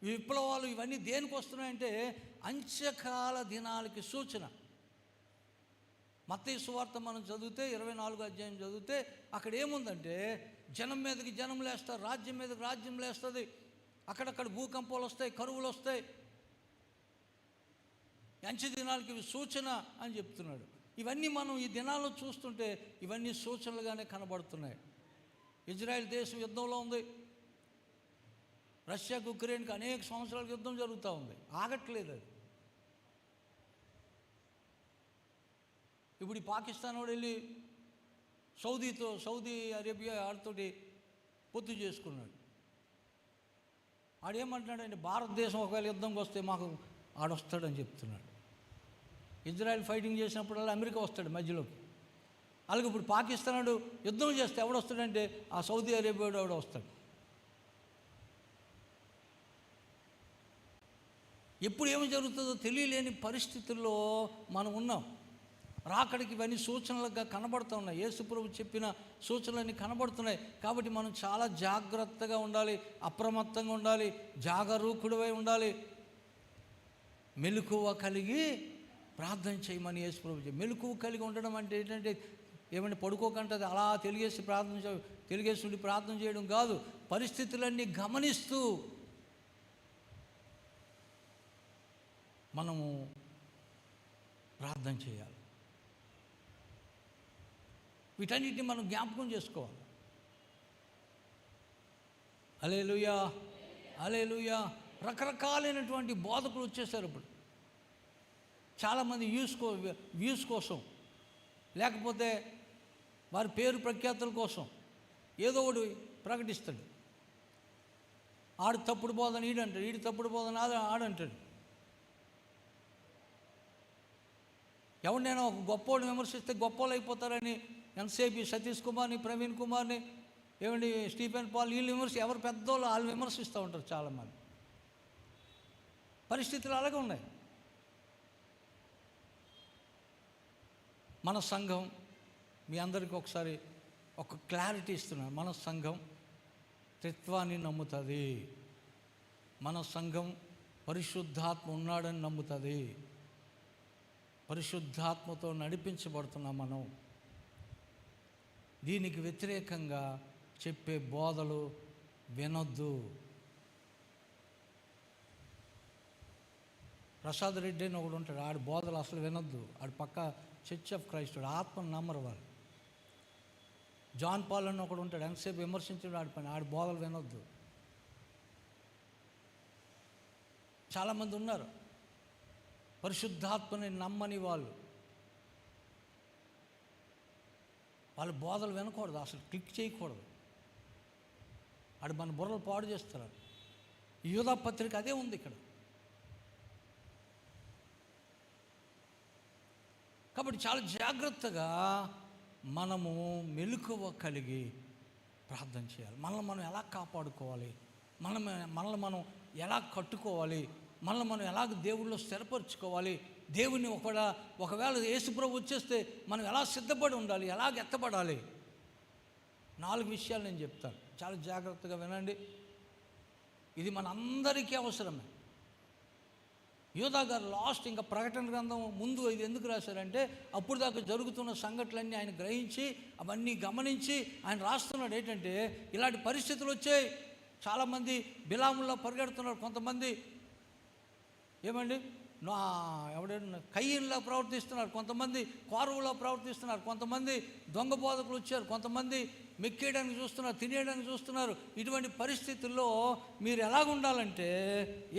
ఈ విప్లవాలు ఇవన్నీ దేనికి వస్తున్నాయంటే అంత్యకాల దినాలకి సూచన. మత్తయి సువార్త మనం చదివితే 24వ అధ్యాయం చదివితే అక్కడ ఏముందంటే జనం మీదకి జనం లేస్తారు, రాజ్యం మీదకి రాజ్యం లేస్తుంది, అక్కడక్కడ భూకంపాలు వస్తాయి, కరువులు వస్తాయి. అంత్య దినాలకి ఇవి సూచన అని చెప్తున్నాడు. ఇవన్నీ మనం ఈ దినాల్లో చూస్తుంటే ఇవన్నీ సూచనలుగానే కనబడుతున్నాయి. ఇజ్రాయెల్ దేశం యుద్ధంలో ఉంది, రష్యాకు ఉక్రెయిన్కి అనేక సంవత్సరాల యుద్ధం జరుగుతూ ఉంది, ఆగట్లేదు అది. ఇప్పుడు ఈ పాకిస్తాన్ వాడు వెళ్ళి సౌదీ అరేబియా ఆడితోటి పొత్తు చేసుకున్నాడు. ఆడేమంటున్నాడంటే భారతదేశం ఒకవేళ యుద్ధంకి వస్తే మాకు ఆడొస్తాడని చెప్తున్నాడు. ఇజ్రాయెల్ ఫైటింగ్ చేసినప్పుడల్లా అమెరికా వస్తాడు మధ్యలోకి. అలాగే ఇప్పుడు పాకిస్తాన్ వాడు యుద్ధం చేస్తే ఎవడొస్తాడంటే ఆ సౌదీ అరేబియా వాడు వస్తాడు. ఎప్పుడు ఏమి జరుగుతుందో తెలియలేని పరిస్థితుల్లో మనం ఉన్నాం. రాకడికి ఇవన్నీ సూచనలుగా కనబడుతున్నాయి. యేసుప్రభు చెప్పిన సూచనలన్నీ కనబడుతున్నాయి. కాబట్టి మనం చాలా జాగ్రత్తగా ఉండాలి, అప్రమత్తంగా ఉండాలి, జాగరూకుడివై ఉండాలి. మెలకువ కలిగి ప్రార్థన చేయమని యేసుప్రభు చెప్పి. మెలకువ కలిగి ఉండడం అంటే ఏంటంటే ఏమంటే పడుకోకంటే అలా తెలియజేసి ప్రార్థన చేయడం కాదు. పరిస్థితులన్నీ గమనిస్తూ మనము ప్రార్థన చేయాలి. వీటన్నిటిని మనం జ్ఞాపకం చేసుకోవాలి. హల్లెలూయా, హల్లెలూయా. రకరకాలైనటువంటి బోధకులు వచ్చేసారు ఇప్పుడు. చాలామంది వ్యూస్ కోసం, లేకపోతే వారి పేరు ప్రఖ్యాతుల కోసం ఏదో ఒకటి ప్రకటిస్తాడు. ఆడు తప్పుడు బోధన ఈడంటాడు, ఈడు తప్పుడు బోధన ఆడంటాడు. ఎవరినైనా ఒక గొప్పోడిని విమర్శిస్తే గొప్పోళ్ళు అయిపోతారని ఎంతసేపు సతీష్ కుమార్ని, ప్రవీణ్ కుమార్ని, ఏమండి స్టీఫెన్ పాల్, వీళ్ళు ఎవరు పెద్దోళ్ళు వాళ్ళు విమర్శిస్తూ ఉంటారు చాలామంది. పరిస్థితులు అలాగే ఉన్నాయి. మన సంఘం మీ అందరికీ ఒకసారి ఒక క్లారిటీ ఇస్తున్నాను. మన సంఘం త్రిత్వాన్ని నమ్ముతుంది. మన సంఘం పరిశుద్ధాత్మ ఉన్నాడని నమ్ముతుంది. పరిశుద్ధాత్మతో నడిపించబడుతున్నాం మనం. దీనికి వ్యతిరేకంగా చెప్పే బోధలు వినొద్దు. ప్రసాద్ రెడ్డి అని ఒకడు ఉంటాడు, ఆడి బోధలు అసలు వినొద్దు. ఆడి పక్క చర్చ్ ఆఫ్ క్రైస్ట్, ఆత్మను నమ్మరు వాళ్ళు. జాన్ పాల్ అని ఒకడు ఉంటాడు, ఎంతసేపు విమర్శించడం ఆడి పని, ఆడి బోధలు వినొద్దు. చాలామంది ఉన్నారు పరిశుద్ధాత్మని నమ్మని వాళ్ళు. వాళ్ళ బోధలు వినకూడదు, అసలు క్లిక్ చేయకూడదు. ఆడు మన బుర్రలు పాడు చేస్తారు. యూదా పత్రిక అదే ఉంది ఇక్కడ. కాబట్టి చాలా జాగ్రత్తగా మనము మెలకువ కలిగి ప్రార్థన చేయాలి. మనల్ని మనం ఎలా కాపాడుకోవాలి, మనల్ని మనం ఎలా కట్టుకోవాలి, మనల్ని మనం ఎలాగ దేవుళ్ళో స్థిరపరచుకోవాలి, దేవుని ఒకవేళ యేసుప్రభు వచ్చేస్తే మనం ఎలా సిద్ధపడి ఉండాలి, ఎలాగ ఎత్తబడాలి. 4 విషయాలు నేను చెప్తాను, చాలా జాగ్రత్తగా వినండి. ఇది మన అందరికీ అవసరమే. యోధా గారు లాస్ట్ ఇంకా ప్రకటన గ్రంథం ముందు ఇది ఎందుకు రాశారంటే అప్పుడు దాకా జరుగుతున్న సంఘటనలన్నీ ఆయన గ్రహించి అవన్నీ గమనించి ఆయన రాస్తున్నాడు. ఏంటంటే ఇలాంటి పరిస్థితులు వచ్చాయి, చాలామంది బిలాముల్లో పరిగెడుతున్నారు, కొంతమంది ఏమండి కయ్యంలా ప్రవర్తిస్తున్నారు, కొంతమంది కోరవులా ప్రవర్తిస్తున్నారు, కొంతమంది దొంగ బోధకులు వచ్చారు, కొంతమంది మెక్కేయడానికి చూస్తున్నారు, తినేయడానికి చూస్తున్నారు. ఇటువంటి పరిస్థితుల్లో మీరు ఎలాగ ఉండాలంటే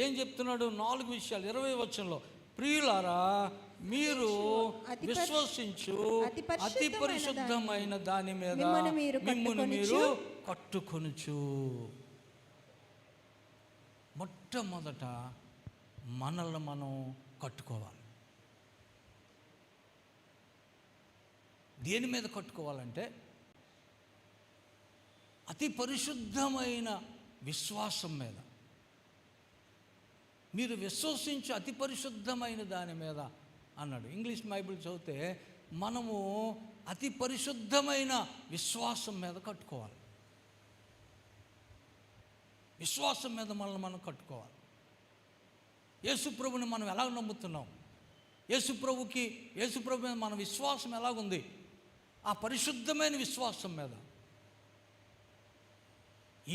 ఏం చెప్తున్నాడు? 4 విషయాలు 20వ వచనంలో, ప్రియులారా మీరు విశ్వసించు అతి పరిశుద్ధమైన దాని మీద మిమ్మును మీరు కట్టుకొనుచు. మొట్టమొదట మనల్ని మనం కట్టుకోవాలి. దేని మీద కట్టుకోవాలంటే అతి పరిశుద్ధమైన విశ్వాసం మీద. మీరు విశ్వసించు అతి పరిశుద్ధమైన దాని మీద అన్నాడు. ఇంగ్లీష్ బైబిల్ చదివితే మనము అతి పరిశుద్ధమైన విశ్వాసం మీద కట్టుకోవాలి. విశ్వాసం మీద మనల్ని మనం కట్టుకోవాలి. యేసుప్రభుని మనం ఎలా నమ్ముతున్నాం? యేసుప్రభు మీద మన విశ్వాసం ఎలాగుంది? ఆ పరిశుద్ధమైన విశ్వాసం మీద,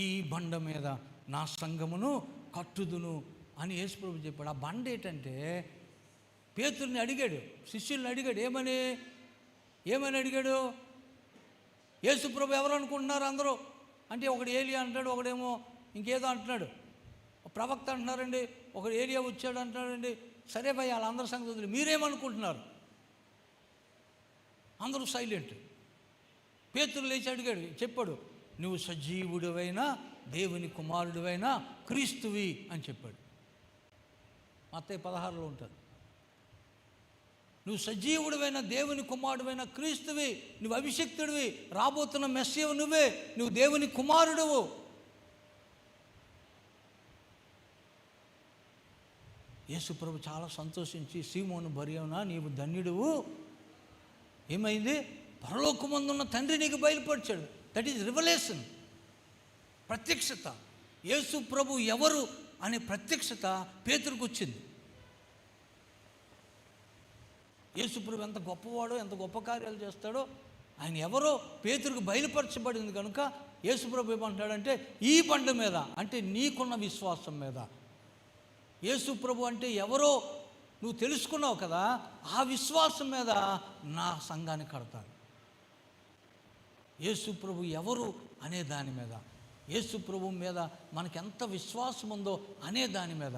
ఈ బండ మీద నా సంఘమును కట్టుదును అని యేసుప్రభు చెప్పాడు. ఆ బండ ఏంటంటే, పేతురుని అడిగాడు, శిష్యుల్ని అడిగాడు, ఏమని అడిగాడు? యేసుప్రభు ఎవరు అనుకుంటున్నారు అందరూ అంటే, ఒకడు ఏలియా అంటాడు, ఒకడేమో ఇంకేదో అంటున్నాడు, ప్రవక్త అంటున్నారండి, ఒకడు ఏలియా వచ్చాడు అంటున్నాడండి. సరే భయ్, వాళ్ళందరి సంగతి మీరేమనుకుంటున్నారు? అందరూ సైలెంట్. పేతురు లేచి అడిగాడు, చెప్పాడు, నువ్వు సజీవుడివైన దేవుని కుమారుడివైన క్రీస్తువి అని చెప్పాడు. మత్తయి 16లో ఉంటుంది. నువ్వు సజీవుడివైన దేవుని కుమారుడివైన క్రీస్తువి, నువ్వు అభిషిక్తుడివి, రాబోతున్న మెస్సియవు నువ్వే, నువ్వు దేవుని కుమారుడువు. యేసుప్రభు చాలా సంతోషించి, సీమోను బర్యోనా నీవు ధన్యుడువు, ఏమైంది? పరలోకమందున్న తండ్రి నీకు బయలుపరిచాడు. దట్ ఈజ్ రివలేషన్, ప్రత్యక్షత. యేసు ప్రభు ఎవరు అనే ప్రత్యక్షత పేతురుకు వచ్చింది. యేసు ప్రభు ఎంత గొప్పవాడో, ఎంత గొప్ప కార్యాలు చేస్తాడో, ఆయన ఎవరో పేతురుకు బయలుపరచబడింది కనుక యేసు ప్రభు ఏమంటాడంటే, ఈ బండ మీద అంటే నీకున్న విశ్వాసం మీద, యేసు ప్రభు అంటే ఎవరో నువ్వు తెలుసుకున్నావు కదా, ఆ విశ్వాసం మీద నా సంఘాన్ని కడతాను. యేసు ప్రభు ఎవరు అనే దాని మీద, యేసు ప్రభు మీద మనకెంత విశ్వాసం ఉందో అనే దాని మీద,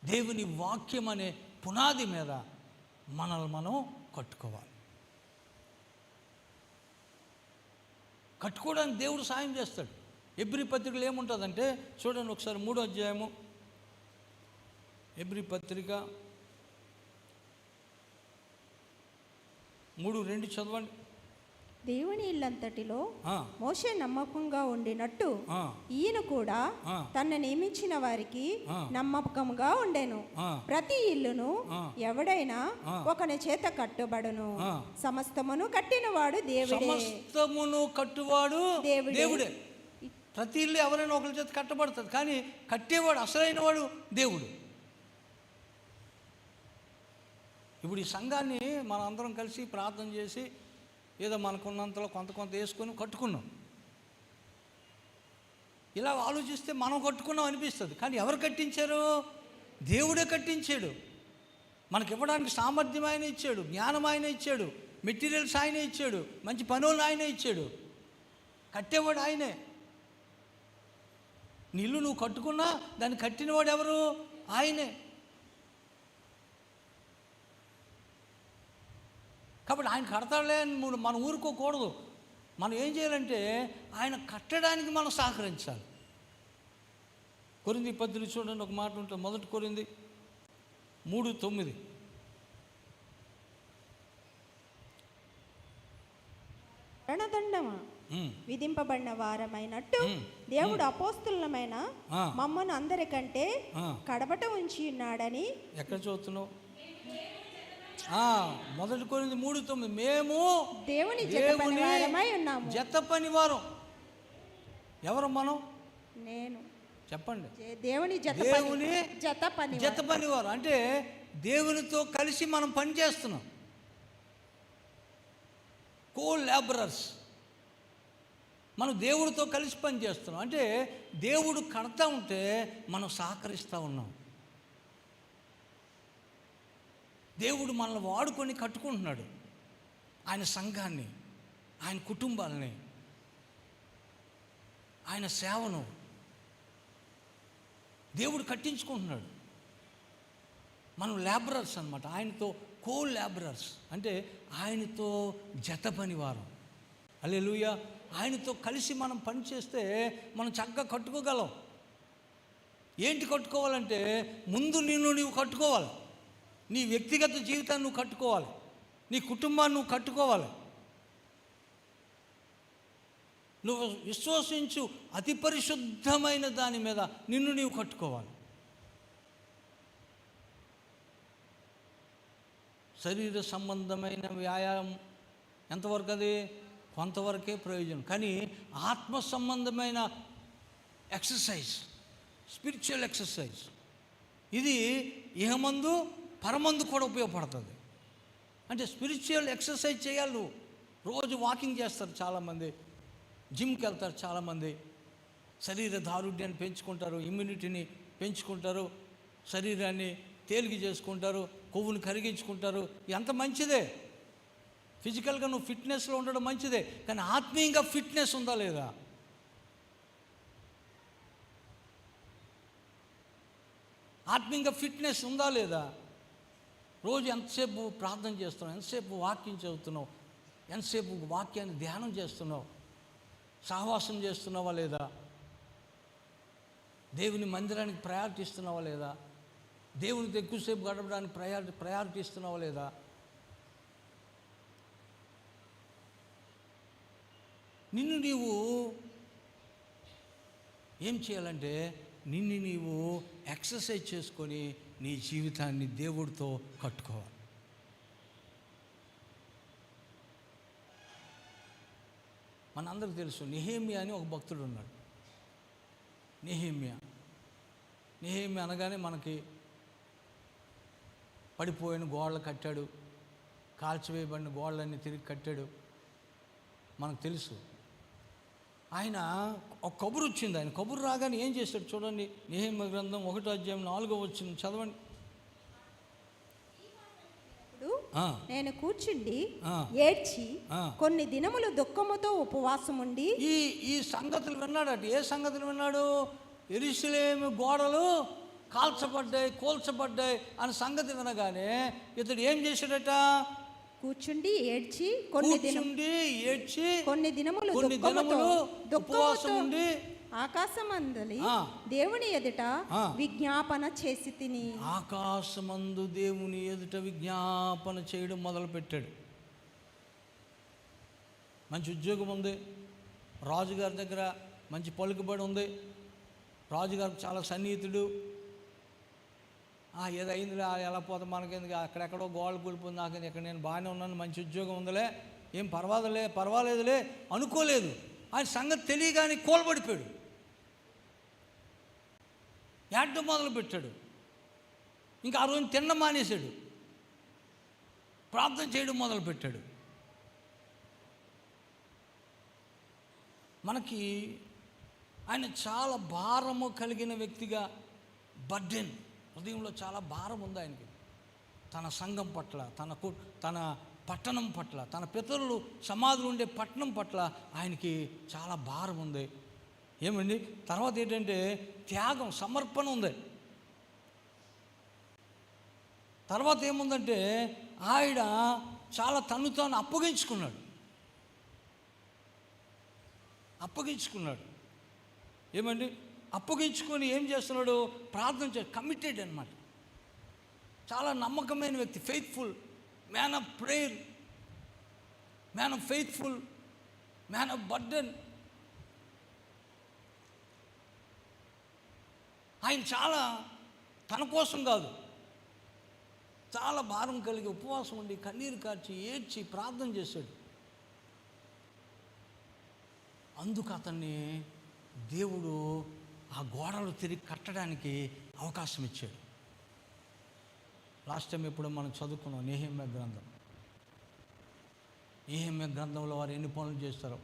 దేవుని వాక్యం అనే పునాది మీద మనల్ని మనం కట్టుకోవాలి. కట్టుకోవడానికి దేవుడు సాయం చేస్తాడు. ఎబ్రీ పత్రికలో ఏముంటుందంటే చూడండి ఒకసారి, 3వ అధ్యాయము ఎబ్రీ పత్రిక 3:2 చదవండి. దేవుని ఇల్లంతటిలో మోషే నమ్మకంగా ఉండినట్టు ఈయన కూడా తన నియమించిన వారికి నమ్మకంగా ఉండెను. ప్రతి ఇల్లును ఎవడైనా ఒకని చేత కట్టుబడును, సమస్తమును కట్టినవాడు దేవుడే. సమస్తమును కట్టువాడు దేవుడే. ప్రతి ఇల్లు ఎవరైనా ఒకరి చేత కట్టబడుతుంది, కానీ కట్టేవాడు అసలైన వాడు దేవుడు. ఇప్పుడు ఈ సంఘాన్ని మనం అందరం కలిసి ప్రార్థన చేసి ఏదో మనకున్నంతలో కొంత వేసుకొని కట్టుకున్నాం. ఇలా ఆలోచిస్తే మనం కట్టుకున్నాం అనిపిస్తుంది, కానీ ఎవరు కట్టించారు? దేవుడే కట్టించాడు. మనకి ఇవ్వడానికి సామర్థ్యం ఆయన ఇచ్చాడు, జ్ఞానం ఆయన ఇచ్చాడు, మెటీరియల్స్ ఆయనే ఇచ్చాడు, మంచి పనులు ఆయనే ఇచ్చాడు, కట్టేవాడు ఆయనే. నీళ్ళు నువ్వు కట్టుకున్నా దాన్ని కట్టినవాడు ఎవరు? ఆయనే. కాబట్టి ఆయన కడతాడులే అని మనం ఊరుకోకూడదు. మనం ఏం చేయాలంటే ఆయన కట్టడానికి మనం సహకరించాలి. కొరింథీ పత్రిక చూడండి, ఒక మాట ఉంటుంది, 1 కొరింథీ 3:9. రణదండమా విధింపబడిన వారమైనట్టు దేవుడు అపోస్తులమైన మమ్మను అందరికంటే కడపట ఉంచి ఉన్నాడని ఎక్కడ చూస్తున్నావు? 1 కొరింథీ 3:9. మేము దేవుని జత పని వారం. ఎవరు మనం? నేను. చెప్పండి. దేవుని జత పని వారం అంటే దేవునితో కలిసి మనం పని చేస్తున్నాం. కో లేబరర్స్. మనం దేవుడితో కలిసి పని చేస్తున్నాం. అంటే దేవుడు కడతా ఉంటే మనం సహకరిస్తూ ఉన్నాం. దేవుడు మనల్ని వాడుకొని కట్టుకుంటున్నాడు. ఆయన సంఘాన్ని, ఆయన కుటుంబాలని, ఆయన సేవను దేవుడు కట్టించుకుంటున్నాడు. మనం లేబరర్స్ అన్నమాట. ఆయనతో కో లేబరర్స్ అంటే ఆయనతో జత పనివారం. హల్లెలూయా. ఆయనతో కలిసి మనం పని చేస్తే మనం చక్కగా కట్టుకోగలం. ఏంటి కట్టుకోవాలంటే, ముందు నీవు కట్టుకోవాలి. నీ వ్యక్తిగత జీవితాన్ని నువ్వు కట్టుకోవాలి, నీ కుటుంబాన్ని నువ్వు కట్టుకోవాలి. నువ్వు విశ్వసించు అతి పరిశుద్ధమైన దాని మీద నిన్ను నీవు కట్టుకోవాలి. శరీర సంబంధమైన వ్యాయామం ఎంతవరకు? అది కొంతవరకే ప్రయోజనం. కానీ ఆత్మ సంబంధమైన ఎక్సర్సైజ్, స్పిరిచువల్ ఎక్సర్సైజ్, ఇది ఇహమందు పరమందు కూడా ఉపయోగపడుతుంది. అంటే స్పిరిచువల్ ఎక్సర్సైజ్ చేయాలి. నువ్వు రోజు వాకింగ్ చేస్తారు చాలామంది, జిమ్కి వెళ్తారు చాలామంది, శరీర దారుఢ్యాన్ని పెంచుకుంటారు, ఇమ్యూనిటీని పెంచుకుంటారు, శరీరాన్ని తేలిక చేసుకుంటారు, కొవ్వుని కరిగించుకుంటారు. ఎంత మంచిదే. ఫిజికల్గా నువ్వు ఫిట్నెస్లో ఉండడం మంచిదే, కానీ ఆత్మీయంగా ఫిట్నెస్ ఉందా లేదా? ఆత్మీయంగా ఫిట్నెస్ ఉందా లేదా? రోజు ఎంతసేపు ప్రార్థన చేస్తున్నావు, ఎంతసేపు వాక్యం చదువుతున్నావు, ఎంతసేపు వాక్యాన్ని ధ్యానం చేస్తున్నావు, సహవాసం చేస్తున్నావా లేదా? దేవుని మందిరానికి ప్రయారిటీ ఇస్తున్నావా లేదా? దేవునితో ఎక్కువసేపు గడపడానికి ప్రయారిటీ ఇస్తున్నావా లేదా? నిన్ను నీవు ఏం చేయాలంటే, నిన్ను నీవు ఎక్సర్సైజ్ చేసుకొని నీ జీవితాన్ని దేవుడితో కట్టుకోవాలి. మనందరికీ తెలుసు, నెహెమ్యా అని ఒక భక్తుడు ఉన్నాడు. నెహెమ్యా అనగానే మనకి పడిపోయిన గోడలు కట్టాడు, కాల్చివేయబడిన గోడలన్నీ తిరిగి కట్టాడు, మనకు తెలుసు. ఆయన ఒక కబురు వచ్చింది. ఆయన కబురు రాగానే ఏం చేశాడు చూడండి. నెహెమ్యా గ్రంథం 1:4 చదవండి. నేను కూర్చుండి ఏడ్చి కొన్ని దినములు దుఃఖముతో ఉపవాసం ఉండి ఈ సంగతులు విన్నాడట. ఏ సంగతులు విన్నాడు? యెరూషలేము గోడలు కూల్చబడ్డాయి అనే సంగతి వినగానే ఇతడు ఏం చేశాడట? కూర్చుండి ఏడ్చి కొన్ని దినములు ఉపవాసం ఉండి ఆకాశమందలి దేవుని ఎదుట విజ్ఞాపన చేసి తిని. ఆకాశమందు దేవుని ఎదుట విజ్ఞాపన చేయడం మొదలుపెట్టాడు. మంచి ఉద్యోగం ఉంది, రాజుగారి దగ్గర మంచి పలుకుబడి ఉంది, రాజుగారికి చాలా సన్నిహితుడు. ఏదైందిలే, ఎలా పోతే మనకెందుకు, అక్కడెక్కడో గోడలు కూలిపోయింది, నాకు ఇక్కడ నేను బాగానే ఉన్నాను, మంచి ఉద్యోగం ఉందిలే, ఏం పర్వాలేదులే అనుకోలేదు. ఆయన సంగతి తెలియగానే కోల్బడిపోయాడు, ఏడ్డం మొదలుపెట్టాడు. ఇంకా ఆ రోజు తినడం మానేశాడు, ప్రార్థన చేయడం మొదలుపెట్టాడు. మనకి ఆయన చాలా భారము కలిగిన వ్యక్తిగా, బర్డెన్, హృదయంలో చాలా భారం ఉంది ఆయనకి. తన సంఘం పట్ల, తన పట్టణం పట్ల, తన పితరులు సమాధులు ఉండే పట్టణం పట్ల ఆయనకి చాలా భారం ఉంది. ఏమండి? తర్వాత ఏంటంటే త్యాగం, సమర్పణ ఉంది. తర్వాత ఏముందంటే ఆయన చాలా తను తాను అప్పగించుకున్నాడు. ఏమండి? అప్పగించుకొని ఏం చేస్తున్నాడు? ప్రార్థన కమిటెడ్ అన్నమాట. చాలా నమ్మకమైన వ్యక్తి, faithful man of prayer, man of faithful, man of burden. ఆయన చాలా తన కోసం కాదు, చాలా భారం కలిగి ఉపవాసం ఉండి కన్నీరు కార్చి ఏడ్చి ప్రార్థన చేశాడు. అందుకు అతన్ని దేవుడు ఆ గోడలు తిరిగి కట్టడానికి అవకాశం ఇచ్చాడు. లాస్ట్ టైం ఎప్పుడో మనం చదువుకున్నాం నెహెమ్యా గ్రంథంలో వారు ఎన్ని పనులు చేస్తారో.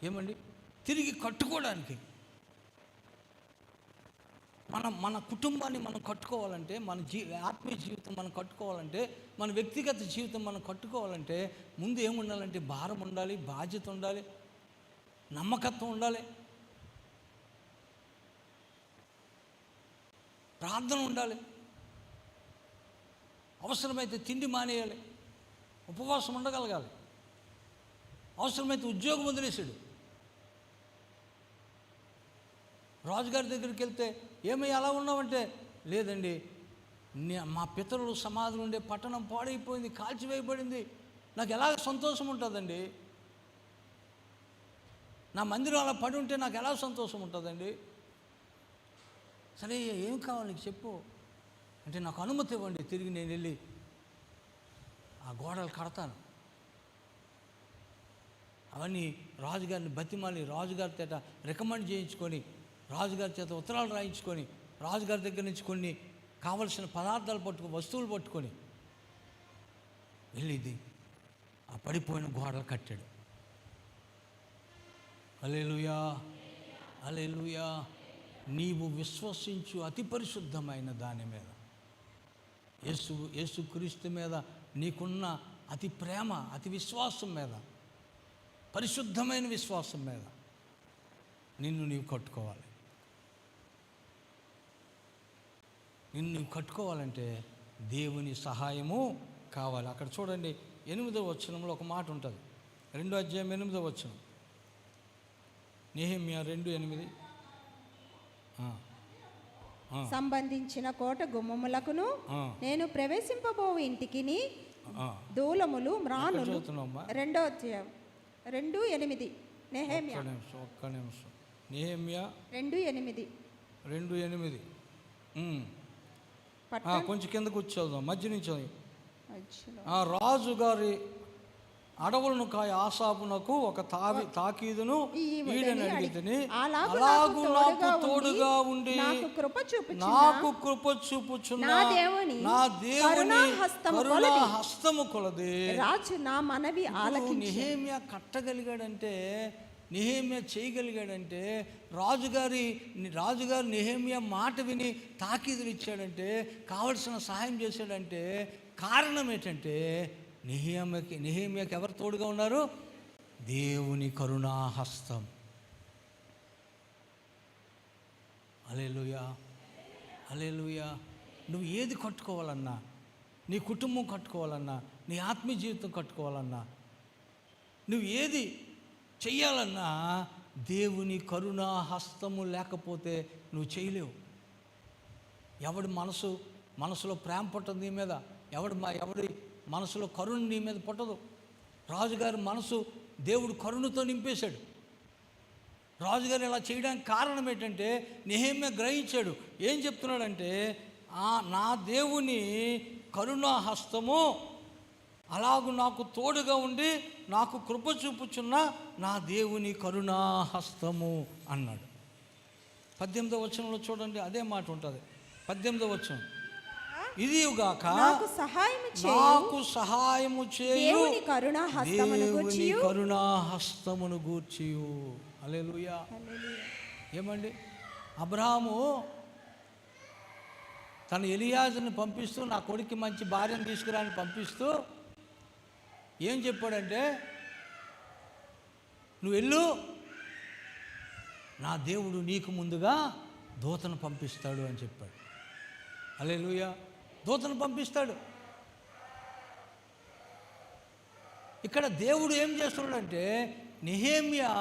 ఏమండి? తిరిగి కట్టుకోవడానికి, మన కుటుంబాన్ని మనం కట్టుకోవాలంటే, మన ఆత్మీయ జీవితం మనం కట్టుకోవాలంటే, మన వ్యక్తిగత జీవితం మనం కట్టుకోవాలంటే ముందు ఏముండాలంటే భారం ఉండాలి, బాధ్యత ఉండాలి, నమ్మకత్వం ఉండాలి, ప్రార్థన ఉండాలి, అవసరమైతే తిండి మానేయాలి, ఉపవాసం ఉండగలగాలి, అవసరమైతే ఉద్యోగం వదిలేసాడు. రాజుగారి దగ్గరికి వెళ్తే ఏమయ్య అలా ఉన్నావంటే, లేదండి మా పితరులు సమాధులు ఉండే పట్టణం పాడైపోయింది, కాల్చివేయబడింది, నాకు ఎలా సంతోషం ఉంటుందండి, నా మందిరం అలా పడి ఉంటే నాకు ఎలా సంతోషం ఉంటుందండి. సరే ఏం కావాలి నీకు చెప్పు అంటే, నాకు అనుమతి ఇవ్వండి, తిరిగి నేను వెళ్ళి ఆ గోడలు కడతాను. అవన్నీ రాజుగారిని బతిమాలి, రాజుగారి చేత రికమెండ్ చేయించుకొని రాజుగారి చేత ఉత్తరాలు రాయించుకొని రాజుగారి దగ్గర నుంచి కొన్ని కావలసిన పదార్థాలు వస్తువులు పట్టుకొని వెళ్ళిది ఆ పడిపోయిన గోడలు కట్టాడు. హల్లెలూయా, హల్లెలూయా. నీవు విశ్వసించు అతి పరిశుద్ధమైన దాని మీద, యేసుక్రీస్తు మీద నీకున్న అతి ప్రేమ, అతి విశ్వాసం మీద, పరిశుద్ధమైన విశ్వాసం మీద నిన్ను నీవు కట్టుకోవాలి. నిన్ను నీవు కట్టుకోవాలంటే దేవుని సహాయము కావాలి. అక్కడ చూడండి 8వ వచనంలో ఒక మాట ఉంటుంది. 2వ అధ్యాయం 8వ వచనం, నెహెమ్యా 2:8. సంబంధించిన కోట గుమ్మములకును నేను ప్రవేశింపబోవు ఇంటికిని దూలములు మ్రానులు. 2వ అధ్యాయం 2:8. నెహెమ్యా ఒక్క నిమిషం. నెహెమ్యా 2:8. 2:8. కొంచెం కిందకు వచ్చేద్దాం, మధ్య నుంచి. రాజుగారి అడవులను కాయ ఆసాపునకు ఒక తాకీదును ఈడని అడిగితిని, అలాగు నాకు తోడుగా ఉండి నాకు కృప చూపుచున్న నా దేవుని కరుణా హస్తము కొలది. రాజు నా మనవి ఆలకించి. నెహెమ్యా కట్టగలిగాడంటే, నెహెమ్యా చేయగలిగాడంటే, రాజుగారు నెహెమ్యా మాట విని తాకీదులు ఇచ్చాడంటే, కావలసిన సహాయం చేశాడంటే కారణం ఏంటంటే నెహెమ్యాకి ఎవరు తోడుగా ఉన్నారు? దేవుని కరుణాహస్తం. హల్లెలూయా, హల్లెలూయా. నువ్వు ఏది కట్టుకోవాలన్నా, నీ కుటుంబం కట్టుకోవాలన్నా, నీ ఆత్మీయ జీవితం కట్టుకోవాలన్నా, నువ్వు ఏది చెయ్యాలన్నా దేవుని కరుణాహస్తము లేకపోతే నువ్వు చేయలేవు. ఎవడి మనసులో ప్రేమ పుట్టదు నీ మీద, ఎవడి మనసులో కరుణ నీ మీద పుట్టదు. రాజుగారి మనసు దేవుడు కరుణతో నింపేశాడు. రాజుగారు ఇలా చేయడానికి కారణం ఏంటంటే నెహెమ్యా గ్రహించాడు. ఏం చెప్తున్నాడంటే, నా దేవుని కరుణాహస్తము అలాగూ నాకు తోడుగా ఉండి నాకు కృప చూపుచున్న నా దేవుని కరుణాహస్తము అన్నాడు. 18వ వచనంలో చూడండి, అదే మాట ఉంటుంది. 18వ వచనం, ఇదిగాక నాకు సహాయము చేయు దేవుని కరుణాహస్తమును గూర్చియు. హల్లెలూయా. ఏమండి, అబ్రహాము తన ఎలియాజుని పంపిస్తూ, నా కొడుక్కి మంచి భార్యను తీసుకురాని పంపిస్తూ ఏం చెప్పాడంటే, నువ్వు వెళ్ళు, నా దేవుడు నీకు ముందుగా దూతను పంపిస్తాడు అని చెప్పాడు. హల్లెలూయా. దూతను పంపిస్తాడు. ఇక్కడ దేవుడు ఏం చేస్తున్నాడంటే, నెహెమ్యా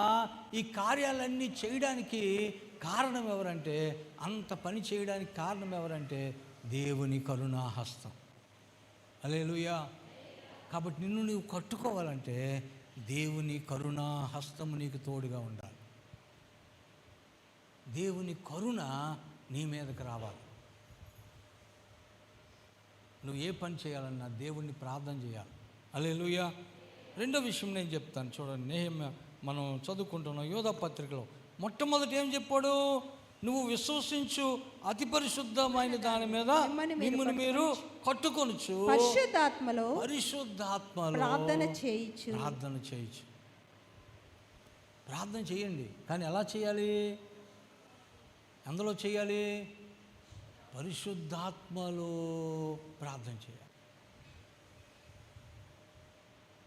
ఈ కార్యాలన్నీ చేయడానికి కారణం ఎవరంటే, అంత పని చేయడానికి కారణం ఎవరంటే దేవుని కరుణాహస్తం. హల్లెలూయా. కాబట్టి నిన్ను నీవు కట్టుకోవాలంటే దేవుని కరుణాహస్తము నీకు తోడుగా ఉండాలి. దేవుని కరుణ నీ మీదకి రావాలి. నువ్వు ఏ పని చేయాలన్నా దేవుణ్ణి ప్రార్థన చేయాలి. హల్లెలూయా. రెండో విషయం నేను చెప్తాను చూడండి. నెహెమ్యా మనం చదువుకుంటున్నాం యోధా పత్రికలో. మొట్టమొదటి ఏం చెప్పాడు? నువ్వు విశ్వసించు అతి పరిశుద్ధమైన దాని మీద మిమ్మల్ని మీరు కట్టుకొనుచు పరిశుద్ధాత్మలో ప్రార్థన చేయొచ్చు. ప్రార్థన చేయండి. కానీ ఎలా చేయాలి? అందులో చేయాలి, పరిశుద్ధాత్మలో ప్రార్థన చేయాలి.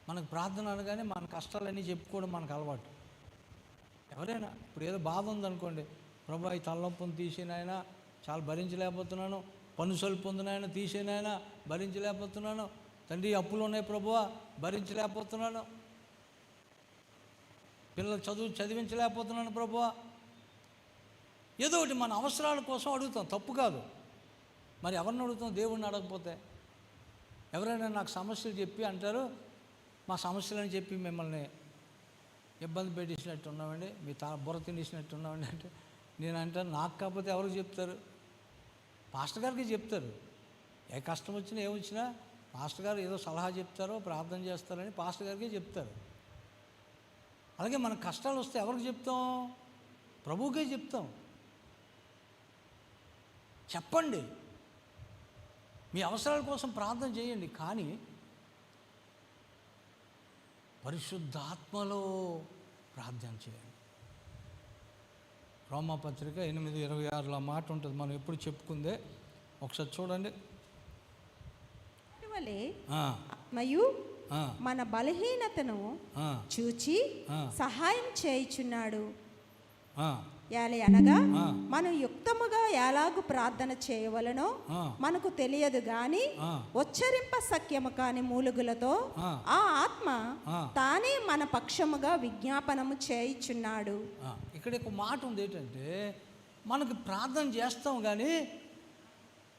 మనకు ప్రార్థన అనగానే మన కష్టాలన్నీ చెప్పుకోవడం మనకు అలవాటు. ఎవరైనా ఇప్పుడు ఏదో బాధ ఉందనుకోండి, ప్రభా ఈ తలనొప్పును తీసేనాయన, చాలా భరించలేకపోతున్నాను, పన్ను సొలుపు ఉందినాయన తీసేనాయన, భరించలేకపోతున్నాను, తండ్రి అప్పులు ఉన్నాయి ప్రభువా భరించలేకపోతున్నాను, పిల్లలు చదివించలేకపోతున్నాను ప్రభువా. ఏదో ఒకటి మన అవసరాల కోసం అడుగుతాం, తప్పు కాదు. మరి ఎవరిని అడుగుతాం? దేవుడిని అడగకపోతే. ఎవరైనా నాకు సమస్యలు చెప్పి అంటారు, మా సమస్యలని చెప్పి మిమ్మల్ని ఇబ్బంది పెట్టేసినట్టు ఉన్నామండి, మీ బుర్ర తినేసినట్టు ఉన్నామండి అంటే నేను అంటాను, నాకు కాకపోతే ఎవరికి చెప్తారు? పాస్టర్ గారికి చెప్తారు. ఏ కష్టం వచ్చినా ఏమొచ్చినా పాస్టర్ గారు ఏదో సలహా చెప్తారో ప్రార్థన చేస్తారని పాస్టర్ గారికి చెప్తారు. అలాగే మన కష్టాలు వస్తే ఎవరికి చెప్తాం? ప్రభువుకే చెప్తాం. చెప్పండి, మీ అవసరాల కోసం ప్రార్థన చేయండి, కానీ పరిశుద్ధాత్మలో ప్రార్థన చేయండి. రోమాపత్రిక 8:26 మాట ఉంటుంది, మనం ఎప్పుడు చెప్పుకుందే. ఒకసారి చూడండి. అటువలే ఆత్మయు మన బలహీనతను చూచి సహాయం చేయుచున్నాడు. అనగా మనం యుక్తముగా ఎలాగూ ప్రార్థన చేయవలనో మనకు తెలియదు గాని ఉచ్చరింప సఖ్యము కాని మూలుగులతో ఆ ఆత్మ తానే మన పక్షముగా విజ్ఞాపనము చేయుచున్నాడు. ఇక్కడ ఒక మాట ఉంది ఏంటంటే, మనకు ప్రార్థన చేస్తాం కానీ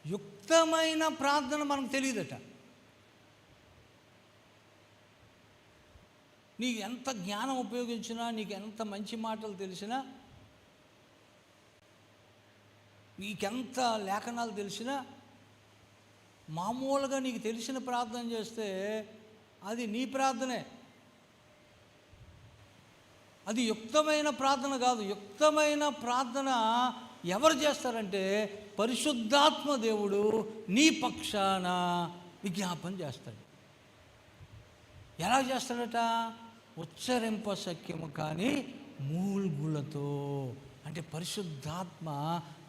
యుక్తమైన ప్రార్థన మనకు తెలియదట. నీకు ఎంత జ్ఞానం ఉపయోగించినా, నీకు ఎంత మంచి మాటలు తెలిసినా, నీకెంత లేఖనాలు తెలిసినా, మామూలుగా నీకు తెలిసిన ప్రార్థన చేస్తే అది నీ ప్రార్థనే, అది యుక్తమైన ప్రార్థన కాదు. యుక్తమైన ప్రార్థన ఎవరు చేస్తారంటే పరిశుద్ధాత్మ దేవుడు నీ పక్షాన విజ్ఞాపన చేస్తాడు. ఎలా చేస్తాడట? ఉచ్చరింప సఖ్యము కానీ మూల్గులతో. అంటే పరిశుద్ధాత్మ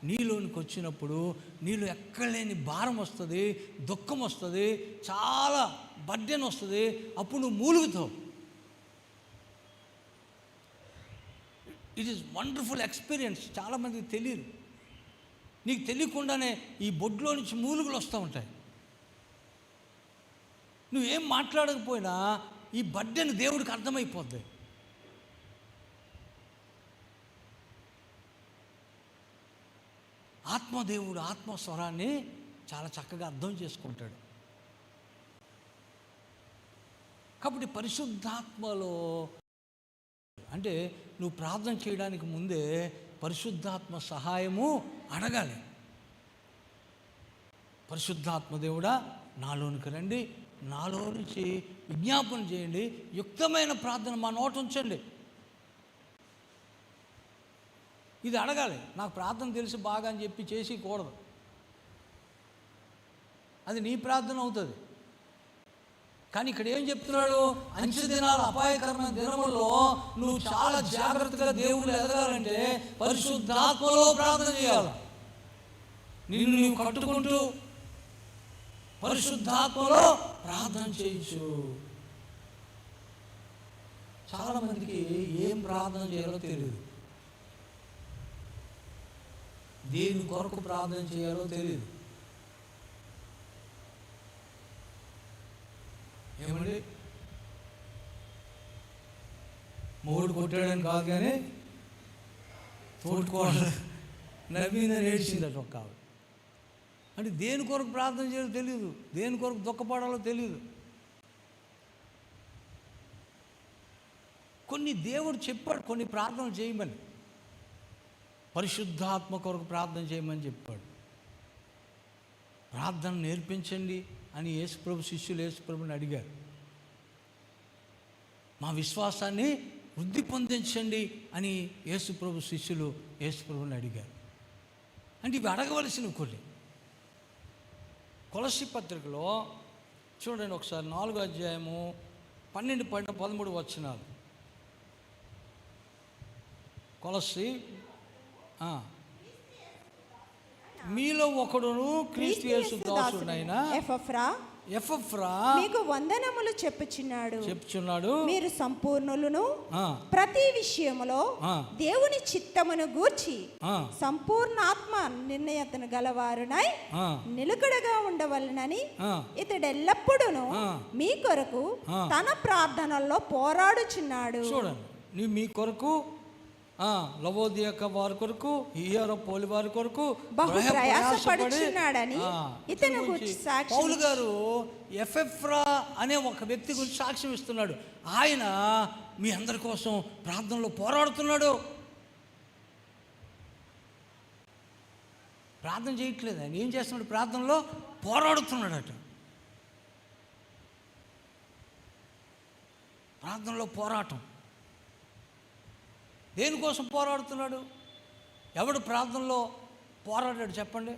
నీలోనికి వచ్చినప్పుడు నీలో ఎక్కడలేని భారం వస్తుంది, దుఃఖం వస్తుంది, చాలా బర్డెన్ వస్తుంది. అప్పుడు నువ్వు మూలుగుతావు. It is wonderful experience. చాలామందికి తెలియదు. నీకు తెలియకుండానే ఈ బొడ్లో నుంచి మూలుగులు వస్తూ ఉంటాయి. నువ్వేం మాట్లాడకపోయినా ఈ బర్డెన్ దేవుడికి అర్థమైపోద్ది. ఆత్మదేవుడు ఆత్మస్వరాన్ని చాలా చక్కగా అర్థం చేసుకుంటాడు. కాబట్టి పరిశుద్ధాత్మలో అంటే నువ్వు ప్రార్థన చేయడానికి ముందే పరిశుద్ధాత్మ సహాయము అడగాలి. పరిశుద్ధాత్మ దేవుడా నాలోనికి రండి, నాలో నుంచి విజ్ఞాపన చేయండి, యుక్తమైన ప్రార్థన మా నోట ఉంచండి. ఇది అడగాలి. నాకు ప్రార్థన తెలిసి బాగా అని చెప్పి చేసికూడదు. అది నీ ప్రార్థన అవుతుంది. కానీ ఇక్కడ ఏం చెప్తున్నాడు? అంచె దినాలు, అపాయకరమైన దినముల్లో నువ్వు చాలా జాగ్రత్తగా దేవుడు ఎదగాలంటే పరిశుద్ధాత్మలో ప్రార్థన చేయాలి. నిన్ను నీవు కట్టుకుంటూ పరిశుద్ధాత్మలో ప్రార్థన చేయొచ్చు. చాలామందికి ఏం ప్రార్థన చేయాలో తెలియదు, దేని కొరకు ప్రార్థన చేయాలో తెలియదు. ఏమండి, మూడు కొట్టాడని కాదు కానీ తోడుకోవాలి నవ్విందని ఏడ్చిందట ఒక ఆవిడ. అంటే దేని కొరకు ప్రార్థన చేయాలో తెలియదు, దేని కొరకు దుఃఖపడాలో తెలియదు. కొన్ని దేవుడు చెప్పాడు, కొన్ని ప్రార్థనలు చేయమని, పరిశుద్ధాత్మ కొరకు ప్రార్థన చేయమని చెప్పాడు. ప్రార్థన నేర్పించండి అని యేసుప్రభు శిష్యులు యేసుప్రభుని అడిగారు. మా విశ్వాసాన్ని వృద్ధి పొందించండి అని యేసుప్రభు శిష్యులు యేసుప్రభుని అడిగారు. అంటే ఇవి అడగవలసినవి కొన్ని. కొలస్సీ పత్రికలో చూడండి ఒకసారి, 4వ అధ్యాయము 12, 13 వచనాలు. కొలస్సీ మీలో ఒకడును క్రీస్తు యేసు దాసుడైన ఎపఫ్రా మీకు వందనములు చెప్పుచున్నాడు. మీరు సంపూర్ణులను ప్రతి విషయములో దేవుని చిత్తమును గూర్చి సంపూర్ణాత్మ నిర్ణయతను గలవారునై నిలకడగా ఉండవలనని ఇతడు ఎల్లప్పుడూ మీ కొరకు తన ప్రార్థనల్లో పోరాడుచున్నాడు. చూడండి, మీ కొరకు లవోదియక వారి కొరకు, హియరాపోలి వారి కొరకు బహు ప్రయాసపడుచున్నాడని ఇతను గురించి సాక్ష్యం. పౌలు గారు ఎపఫ్రా అనే ఒక వ్యక్తి గురించి సాక్ష్యం ఇస్తున్నాడు. ఆయన మీ అందరి కోసం ప్రార్థనలో పోరాడుతున్నాడు. ప్రార్థన చేయట్లేదు, ఆయన ఏం చేస్తున్నాడు? ప్రార్థనలో పోరాడుతున్నాడట. ప్రార్థనలో పోరాటం. దేనికోసం పోరాడుతున్నాడు? ఎవడు ప్రార్థనలో పోరాడాడు చెప్పండి?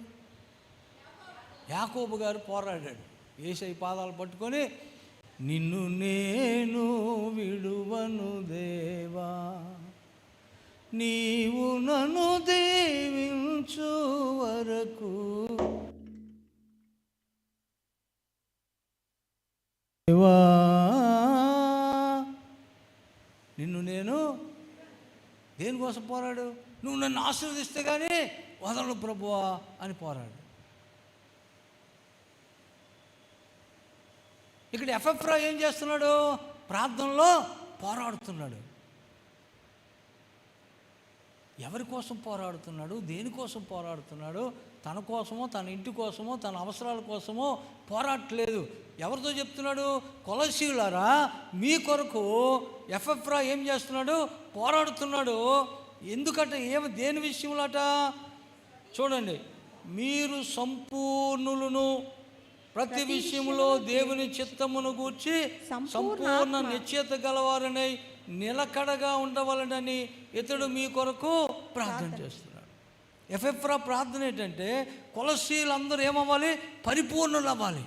యాకోబు గారు పోరాడాడు. యేసయ్య పాదాలు పట్టుకొని, నిన్ను నేను విడువను దేవా, నీవు నన్ను దీవించు వరకు దేవా, నిన్ను నేను దేనికోసం పోరాడు? నువ్వు నన్ను ఆశీర్వదిస్తే కానీ వదలను ప్రభువా అని పోరాడు. ఇక్కడ ఎఫెఫ్రా ఏం చేస్తున్నాడు? ప్రార్థనలో పోరాడుతున్నాడు. ఎవరి కోసం పోరాడుతున్నాడు? దేనికోసం పోరాడుతున్నాడు? తన కోసమో, తన ఇంటి కోసమో, తన అవసరాల కోసమో పోరాడట్లేదు. ఎవరితో చెప్తున్నాడు? కొలసీయులారా, మీ కొరకు ఎఫెఫ్రా ఏం చేస్తున్నాడు? పోరాడుతున్నాడు. ఎందుకంటే దేని విషయంలోట? చూడండి, మీరు సంపూర్ణులను, ప్రతి విషయంలో దేవుని చిత్తమును గూర్చి సంపూర్ణ నిశ్చయత గలవారనై నిలకడగా ఉండవలనని ఇతడు మీ కొరకు ప్రార్థన చేస్తున్నాడు. ఎఫెఫ్రా ప్రార్థన ఏంటంటే, కొలసీలందరూ ఏమవ్వాలి? పరిపూర్ణులు అవ్వాలి,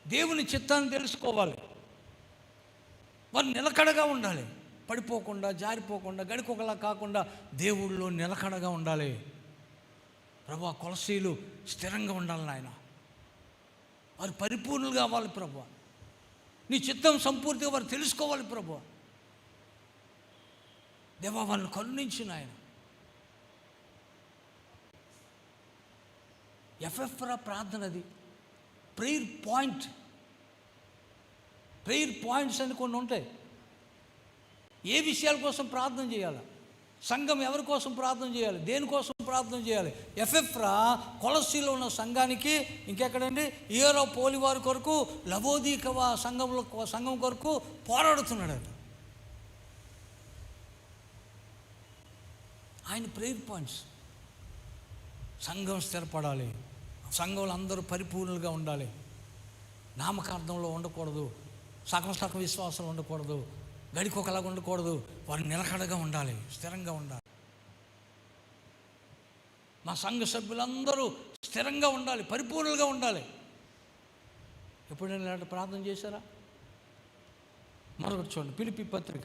దేవుని చిత్తాన్ని తెలుసుకోవాలి, వారు నిలకడగా ఉండాలి, పడిపోకుండా, జారిపోకుండా, గడికొకలా కాకుండా దేవుళ్ళో నిలకడగా ఉండాలి. ప్రభువా, కొలసీలు స్థిరంగా ఉండాలి నాయన, వారు పరిపూర్ణులుగా అవ్వాలి ప్రభువా, నీ చిత్తం సంపూర్తిగా వారు తెలుసుకోవాలి ప్రభువా. దేవా, వాళ్ళని కరుణించిన ఆయన. ఎఫెఫ్రా ప్రార్థనది ప్రేయర్ పాయింట్స్ అని కొన్ని ఉంటాయి. ఏ విషయాల కోసం ప్రార్థన చేయాలి? సంఘం ఎవరి కోసం ప్రార్థన చేయాలి? దేనికోసం ప్రార్థన చేయాలి? ఎఫెఫ్రా కొలసీలో ఉన్న సంఘానికి, ఇంకెక్కడండి, హియెరాపోలి వారి కొరకు, లవోదీకవ సంఘం కొరకు పోరాడుతున్నాడు. ఆయన ప్రేయర్ పాయింట్స్. సంఘం స్థిరపడాలి, సంఘంలో అందరూ పరిపూర్ణులుగా ఉండాలి, నామకార్థంలో ఉండకూడదు, సగం విశ్వాసం ఉండకూడదు, గడికొకలాగా ఉండకూడదు, వారు నిలకడగా ఉండాలి, స్థిరంగా ఉండాలి. మా సంఘ సభ్యులందరూ స్థిరంగా ఉండాలి, పరిపూర్ణులుగా ఉండాలి. ఎప్పుడైనా ఇలాంటి ప్రార్థన చేశారా? మరొకటి చూడండి, ఫిలిప్పీ పత్రిక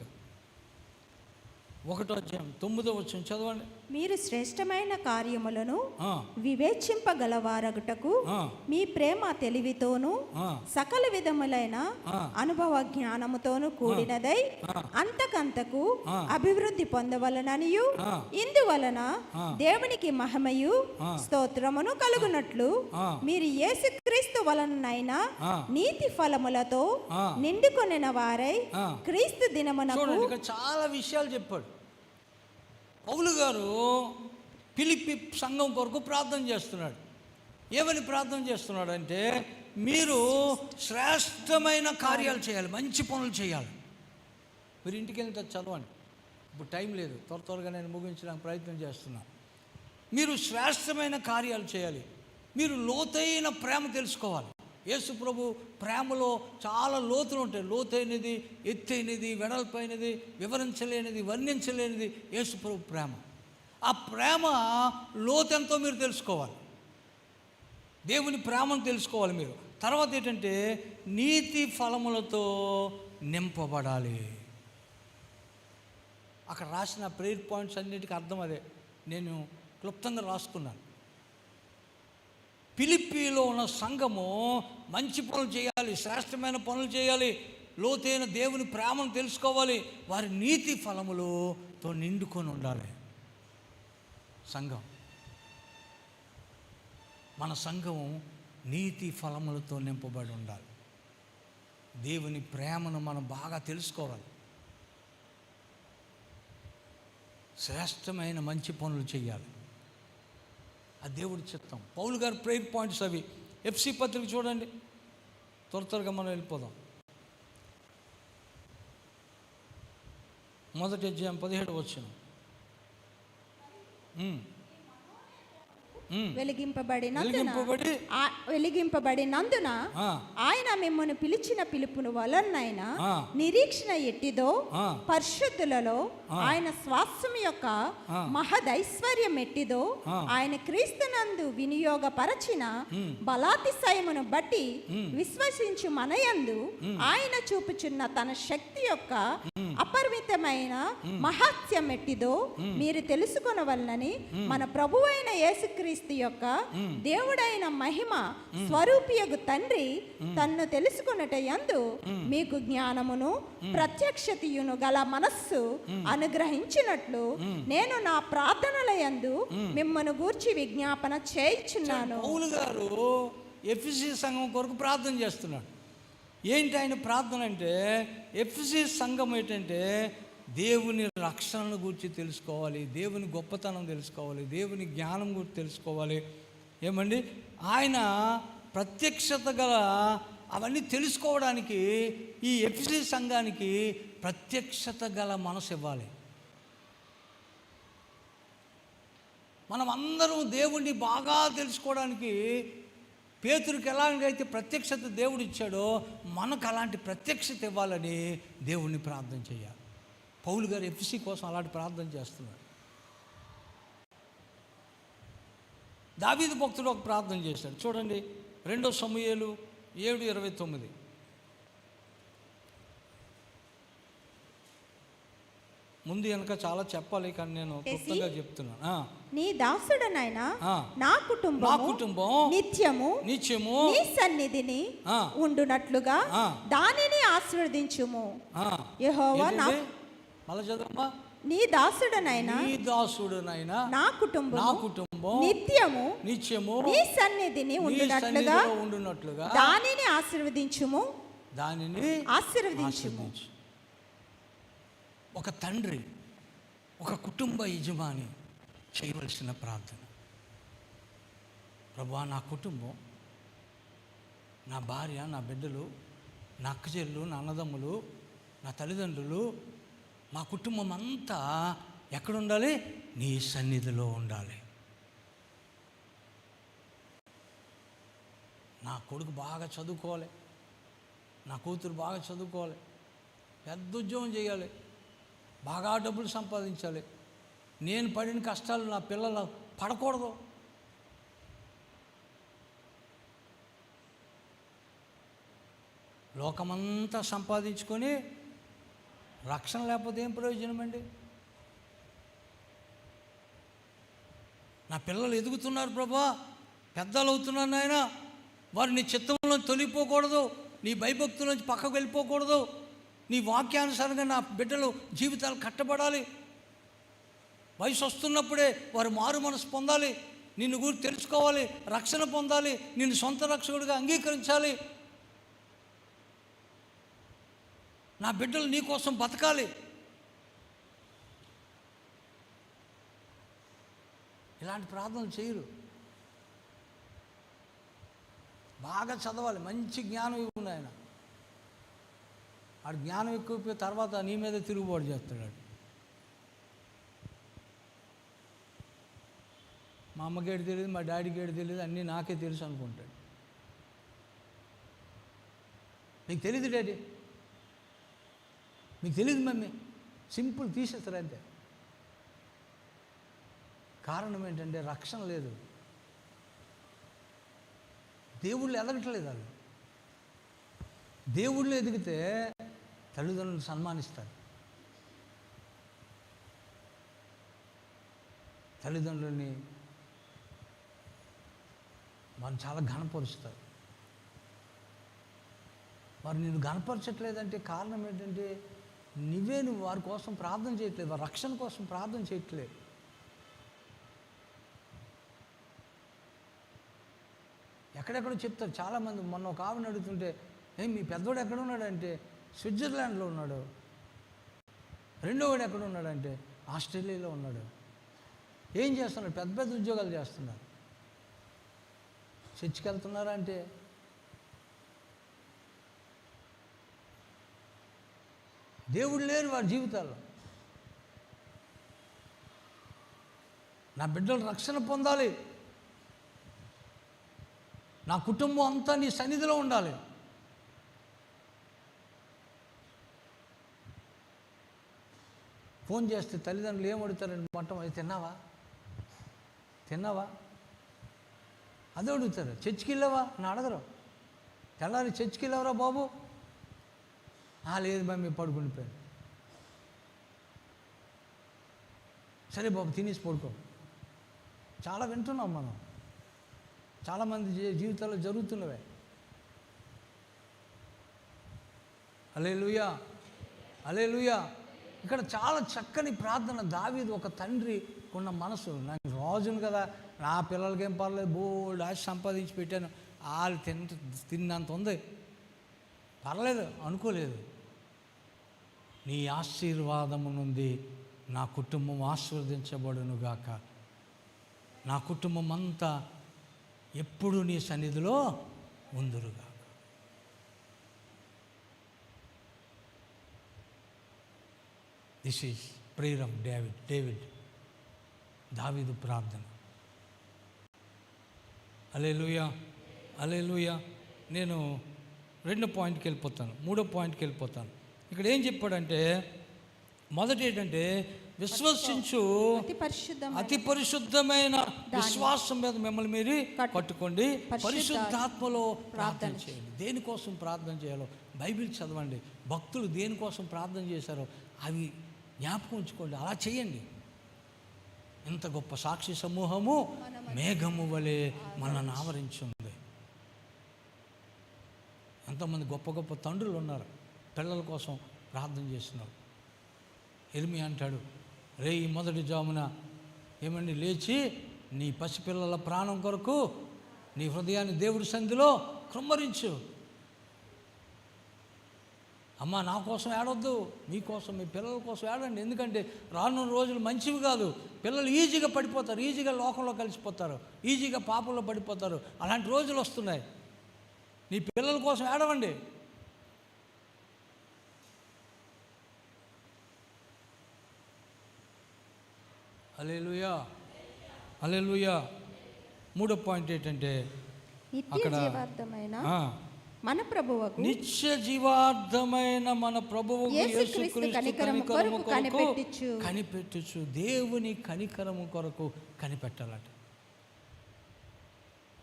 1:9 చదవండి. మీరు శ్రేష్టమైన కార్యములను వివేచింపగలవారగుటకు మీ ప్రేమ తెలివితోనూ సకల విధములైన అనుభవ జ్ఞానముతోనూ కూడినదై అంతకంతకు అభివృద్ధి పొందవలననియు, ఇందువలన దేవునికి మహిమయు స్తోత్రమును కలుగునట్లు మీరు యేసుక్రీస్తు వలననైనా నీతి ఫలములతో నిండుకొనిన వారై క్రీస్తు దినమునకు. చాలా విషయాలు చెప్పాడు పౌలు గారు. ఫిలిప్పీ సంఘం కొరకు ప్రార్థన చేస్తున్నాడు. ఏమని ప్రార్థన చేస్తున్నాడు అంటే, మీరు శ్రేష్టమైన కార్యాలు చేయాలి, మంచి పనులు చేయాలి. మీరు ఇంటికి వెళ్ళి చదవండి, ఇప్పుడు టైం లేదు, త్వరగా నేను ముగించడానికి ప్రయత్నం చేస్తున్నాను. మీరు శ్రేష్టమైన కార్యాలు చేయాలి, మీరు లోతైన ప్రేమ తెలుసుకోవాలి. యేసు ప్రభు ప్రేమలో చాలా లోతులు ఉంటాయి. లోతైనది, ఎత్తైనది, వెడల్పైనది, వివరించలేనిది, వర్ణించలేనిది యేసు ప్రభు ప్రేమ. ఆ ప్రేమ లోతెంతో మీరు తెలుసుకోవాలి, దేవుని ప్రేమను తెలుసుకోవాలి మీరు. తర్వాత ఏంటంటే, నీతి ఫలములతో నింపబడాలి. అక్కడ రాసిన ప్రేయర్ పాయింట్స్ అన్నిటికీ అర్థం అదే, నేను క్లుప్తంగా రాసుకున్నాను. ఫిలిప్పీలో ఉన్న సంఘము మంచి పనులు చేయాలి, శ్రేష్టమైన పనులు చేయాలి, లోతైన దేవుని ప్రేమను తెలుసుకోవాలి, వారి నీతి ఫలములతో నిండుకొని ఉండాలి. సంఘం, మన సంఘం నీతి ఫలములతో నింపబడి ఉండాలి. దేవుని ప్రేమను మనం బాగా తెలుసుకోవాలి, శ్రేష్టమైన మంచి పనులు చేయాలి, ఆ దేవుడి చిత్తం. పౌలు గారు ప్రేయర్ పాయింట్స్ అవి. ఎఫ్సి పత్రిక చూడండి, త్వరగా మనం వెళ్ళిపోదాం. 1 అధ్యాయం 17 వచనం. వెలిగింపబడినందున ఆయన మిమ్మల్ని పిలిచిన పిలుపును వలనైనా నిరీక్షణ ఎట్టిదో పరిశుద్ధులలో ఆయన స్వాస్థ్యం యొక్క మహదైశ్వర్యం ఎట్టిదో ఆయన క్రీస్తునందు వినియోగపరచిన బలాతిశయమును బట్టి విశ్వసించు మనయందు ఆయన చూపుచున్న తన శక్తి యొక్క అపరిమితమైన మహత్యం ఎట్టిదో మీరు తెలుసుకొనవలనని మన ప్రభువైన యేసుక్రీస్తు యొక్క దేవుడైన మహిమ స్వరూపియగు తండ్రి తన్ను తెలుసుకొనుట యందు మీకు జ్ఞానమును ప్రత్యక్షతయును గల మనస్సు అనుగ్రహించినట్లు నేను నా ప్రార్థనల యందు మిమ్మల్ని గూర్చి విజ్ఞాపన చేయుచున్నాను. పౌలు గారు ఎఫెసీ సంఘం కొరకు ప్రార్థన చేస్తున్నాడు. ఏంటి ఆయన ప్రార్థన అంటే, ఎఫెసీ సంఘం ఏంటంటే దేవుని రక్షణను గురించి తెలుసుకోవాలి, దేవుని గొప్పతనం తెలుసుకోవాలి, దేవుని జ్ఞానం గురించి తెలుసుకోవాలి. ఏమండి, ఆయన ప్రత్యక్షత గల అవన్నీ తెలుసుకోవడానికి ఈ ఎఫెసీ సంఘానికి ప్రత్యక్షత గల మనసు ఇవ్వాలి. మనం అందరం దేవుణ్ణి బాగా తెలుసుకోవడానికి పేతురుకి ఎలాగైతే ప్రత్యక్షత దేవుడు ఇచ్చాడో మనకు అలాంటి ప్రత్యక్షత ఇవ్వాలని దేవుణ్ణి ప్రార్థన చేయాలి. పౌలు గారు ఎఫెసీ కోసం అలాంటి ప్రార్థన చేస్తున్నాడు. దావీదు భక్తుడు ఒక ప్రార్థన చేశాడు. చూడండి 2 సమూయేలు 7:29. ముందు వెనక చాలా చెప్పాలి, కానీ నేను కొత్తగా చెప్తున్నాను. నీ దాసుడనైనా నా కుటుంబం నిత్యము నీ సన్నిధిని ఉండునట్లుగా దానిని ఆశీర్వదించుము. యెహోవా మళ్ళా చదవమ్మా. నీ దాసుడనైనా నా కుటుంబం నిత్యము నీ సన్నిధిని ఉండునట్లుగా దానిని ఆశీర్వదించుము. ఒక తండ్రి, ఒక కుటుంబ యజమాని చేయవలసిన ప్రార్థన. ప్రభువా, నా కుటుంబం, నా భార్య, నా బిడ్డలు, నా అక్కచెల్లు, నా అన్నదమ్ములు, నా తల్లిదండ్రులు, మా కుటుంబం అంతా ఎక్కడుండాలి? నీ సన్నిధిలో ఉండాలి. నా కొడుకు బాగా చదువుకోవాలి, నా కూతురు బాగా చదువుకోవాలి, పెద్ద ఉద్యోగం చేయాలి, బాగా డబ్బులు సంపాదించాలి. నేను పడిన కష్టాలు నా పిల్లలు పడకూడదు. లోకమంతా సంపాదించుకొని రక్షణ లేకపోతే ఏం ప్రయోజనం అండి? నా పిల్లలు ఎదుగుతున్నారు ప్రభా, పెద్దలు అవుతున్నారు నాయన, వారు నీ చిత్తంలో తొలిపోకూడదు, నీ భయభక్తుల నుంచి పక్కకు వెళ్ళిపోకూడదు, నీ వాక్యానుసారంగా నా బిడ్డలు జీవితాలు కట్టబడాలి. వయసు వస్తున్నప్పుడే వారు మారు మనసు పొందాలి, నిన్ను గురించి తెలుసుకోవాలి, రక్షణ పొందాలి, నిన్ను సొంత రక్షకుడిగా అంగీకరించాలి. నా బిడ్డలు నీ కోసం బతకాలి. ఇలాంటి ప్రార్థనలు చేయరు. బాగా చదవాలి, మంచి జ్ఞానం ఇవ్వండి ఆయన. ఆడు జ్ఞానం ఎక్కువ తర్వాత నీ మీద తిరుగుబాటు చేస్తాడు. మా అమ్మకేడు తెలియదు, మా డాడీకేడు తెలియదు, అన్నీ నాకే తెలుసు అనుకుంటాడు. నీకు తెలీదు డాడీ, మీకు తెలియదు మమ్మీ, సింపుల్ తీసేస్తారు అంతే. కారణం ఏంటంటే రక్షణ లేదు, దేవుళ్ళు ఎదగట్లేదు. వాళ్ళు దేవుళ్ళు ఎదిగితే తల్లిదండ్రులను సన్మానిస్తారు, తల్లిదండ్రులని వారు చాలా ఘనపరుస్తారు. వారు నిన్ను ఘనపరచట్లేదంటే కారణం ఏంటంటే నువ్వు వారి కోసం ప్రార్థన చేయట్లేదు, వారి రక్షణ కోసం ప్రార్థన చేయట్లేదు. ఎక్కడెక్కడో చెప్తారు చాలామంది. మొన్న ఒక ఆవిడని అడుగుతుంటే, మీ పెద్దోడు ఎక్కడ ఉన్నాడంటే స్విట్జర్లాండ్లో ఉన్నాడు, రెండోవాడు ఎక్కడ ఉన్నాడంటే ఆస్ట్రేలియాలో ఉన్నాడు. ఏం చేస్తున్నాడు? పెద్ద పెద్ద ఉద్యోగాలు చేస్తున్నారు. చర్చికి వెళ్తున్నారా అంటే దేవుడు లేరు వారి జీవితాల్లో. నా బిడ్డలు రక్షణ పొందాలి, నా కుటుంబం అంతా నీ సన్నిధిలో ఉండాలి. ఫోన్ చేస్తే తల్లిదండ్రులు ఏం అడుగుతారండి? మొట్టమొదటి తిన్నావా అదే అడుగుతారు. చర్చికి వెళ్ళావా అని అడగరు. తెల్లారి చర్చికి వెళ్ళావరా బాబు? లేదు మేము పడుకుండిపోయాను. సరే బాబు తినేసి పడుకో. చాలా వింటున్నాం మనం, చాలామంది జీవితాల్లో జరుగుతున్నవే. హల్లెలూయా, హల్లెలూయా. ఇక్కడ చాలా చక్కని ప్రార్థన. దావీదు ఒక తండ్రి ఉన్న మనసు. నాకు రాజును కదా, నా పిల్లలకేం పర్లేదు, బోల్డ్ ఆశ సంపాదించి పెట్టాను, వాళ్ళు తిన్నంత ఉంది, పర్లేదు అనుకోలేదు. నీ ఆశీర్వాదము నుండి నా కుటుంబం ఆశీర్వదించబడునుగాక, నా కుటుంబం అంతా ఎప్పుడు నీ సన్నిధిలో ఉందురుగాక. This is prayer of David, దావీదు ప్రార్థన. హల్లెలూయా, హల్లెలూయా. నేను 2వ పాయింట్కి వెళ్ళిపోతాను, 3వ పాయింట్కి వెళ్ళిపోతాను. ఇక్కడ ఏం చెప్పాడంటే, మొదటి ఏంటంటే విశ్వసించు అతి పరిశుద్ధమైన విశ్వాసం మీద మిమ్మల్ని మీరు కట్టుకోండి, పరిశుద్ధాత్మలో ప్రార్థన చేయండి. దేనికోసం ప్రార్థన చేయాలో బైబిల్ చదవండి. భక్తులు దేనికోసం ప్రార్థన చేశారో అవి జ్ఞాపకం ఉంచుకోండి, అలా చేయండి. ఇంత గొప్ప సాక్షి సమూహము మేఘము వలె మనల్ని ఆవరించింది. ఎంతోమంది గొప్ప గొప్ప తండ్రులు ఉన్నారు, పిల్లల కోసం ప్రార్థన చేస్తున్నారు. ఇర్మియా అంటాడు, ఈ మొదటి జామున ఏమండి లేచి నీ పసిపిల్లల ప్రాణం కొరకు నీ హృదయాన్ని దేవుడి సన్నిధిలో కృమ్మరించు. అమ్మ నా కోసం ఏడొద్దు, మీకోసం, మీ పిల్లల కోసం ఏడండి. ఎందుకంటే రానున్న రోజులు మంచివి కాదు. పిల్లలు ఈజీగా పడిపోతారు, ఈజీగా లోకంలో కలిసిపోతారు, ఈజీగా పాపంలో పడిపోతారు. అలాంటి రోజులు వస్తున్నాయి. నీ పిల్లల కోసం ఏడవండి. హల్లెలూయా, హల్లెలూయా. 3వ పాయింట్ ఏంటంటే అక్కడ మన ప్రభువు నిత్య జీవార్థమైన మన ప్రభువు యేసుక్రీస్తు కనికరము కొరకు కనిపెట్టుచు. దేవుని కనికరము కొరకు కనిపెట్టాలట.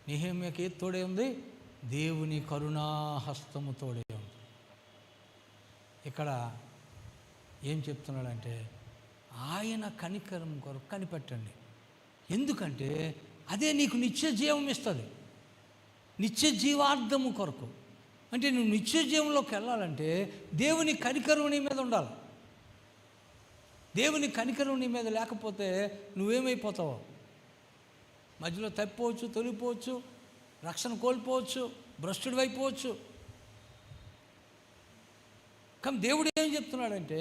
నెహెమ్యాకి ఏది తోడే ఉంది? దేవుని కరుణాహస్తము తోడే ఉంది. ఇక్కడ ఏం చెప్తున్నాడంటే ఆయన కనికరం కొరకు కనిపెట్టండి. ఎందుకంటే అదే నీకు నిత్య జీవం ఇస్తుంది. నిత్య జీవార్థము కొరకు అంటే నువ్వు నిత్య జీవంలోకి వెళ్ళాలంటే దేవుని కనికరం నీ మీద ఉండాలి. దేవుని కనికరం నీ మీద లేకపోతే నువ్వేమైపోతావో, మధ్యలో తప్పిపోవచ్చు, తొలిపోవచ్చు, రక్షణ కోల్పోవచ్చు, భ్రష్టుడు అయిపోవచ్చు. కానీ దేవుడు ఏం చెప్తున్నాడంటే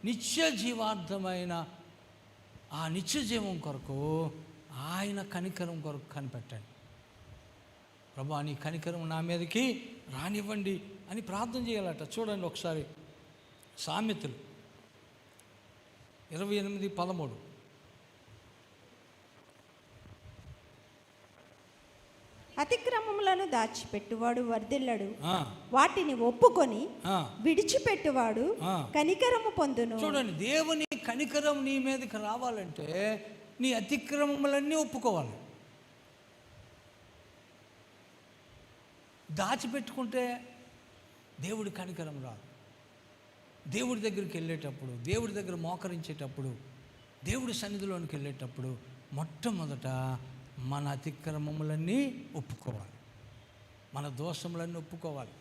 నిత్య జీవార్థమైన ఆ నిత్య జీవం కొరకు ఆయన కనికరం కొరకు కనిపెట్టండి. ప్రభువా నీ కనికరం నా మీదకి రానివ్వండి అని ప్రార్థన చేయాలట. చూడండి ఒకసారి సామెతలు 28:13. అతిక్రమములను దాచిపెట్టువాడు వర్ధిల్లడు, వాటిని ఒప్పుకొని విడిచిపెట్టువాడు కనికరము పొందును. చూడండి, దేవుని కనికరం నీ మీదకి రావాలంటే నీ అతిక్రమములన్నీ ఒప్పుకోవాలి. దాచిపెట్టుకుంటే దేవుడి కనికరం రాదు. దేవుడి దగ్గరికి వెళ్ళేటప్పుడు, దేవుడి దగ్గర మోకరించేటప్పుడు, దేవుడి సన్నిధిలోనికి వెళ్ళేటప్పుడు మొట్టమొదట మన అతిక్రమములన్నీ ఒప్పుకోవాలి, మన దోషములన్నీ ఒప్పుకోవాలి.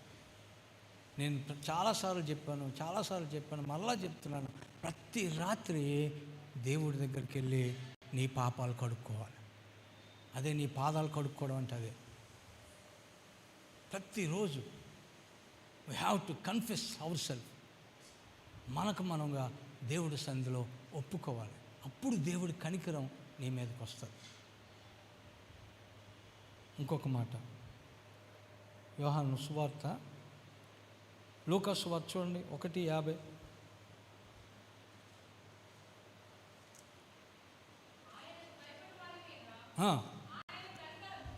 నేను చాలాసార్లు చెప్పాను, మళ్ళా చెప్తున్నాను. ప్రతి రాత్రి దేవుడి దగ్గరికి వెళ్ళి నీ పాపాలు కడుక్కోవాలి. అదే నీ పాదాలు కడుక్కోవడం అంటే అదే. ప్రతిరోజు we have to confess our self. మనకు మనంగా దేవుడి సన్నిధిలో ఒప్పుకోవాలి. అప్పుడు దేవుడి కనికరం నీ మీదకి వస్తుంది. ఇంకొక మాట, యోహాను సువార్త, లూకా సువార్త చూడండి 1:50.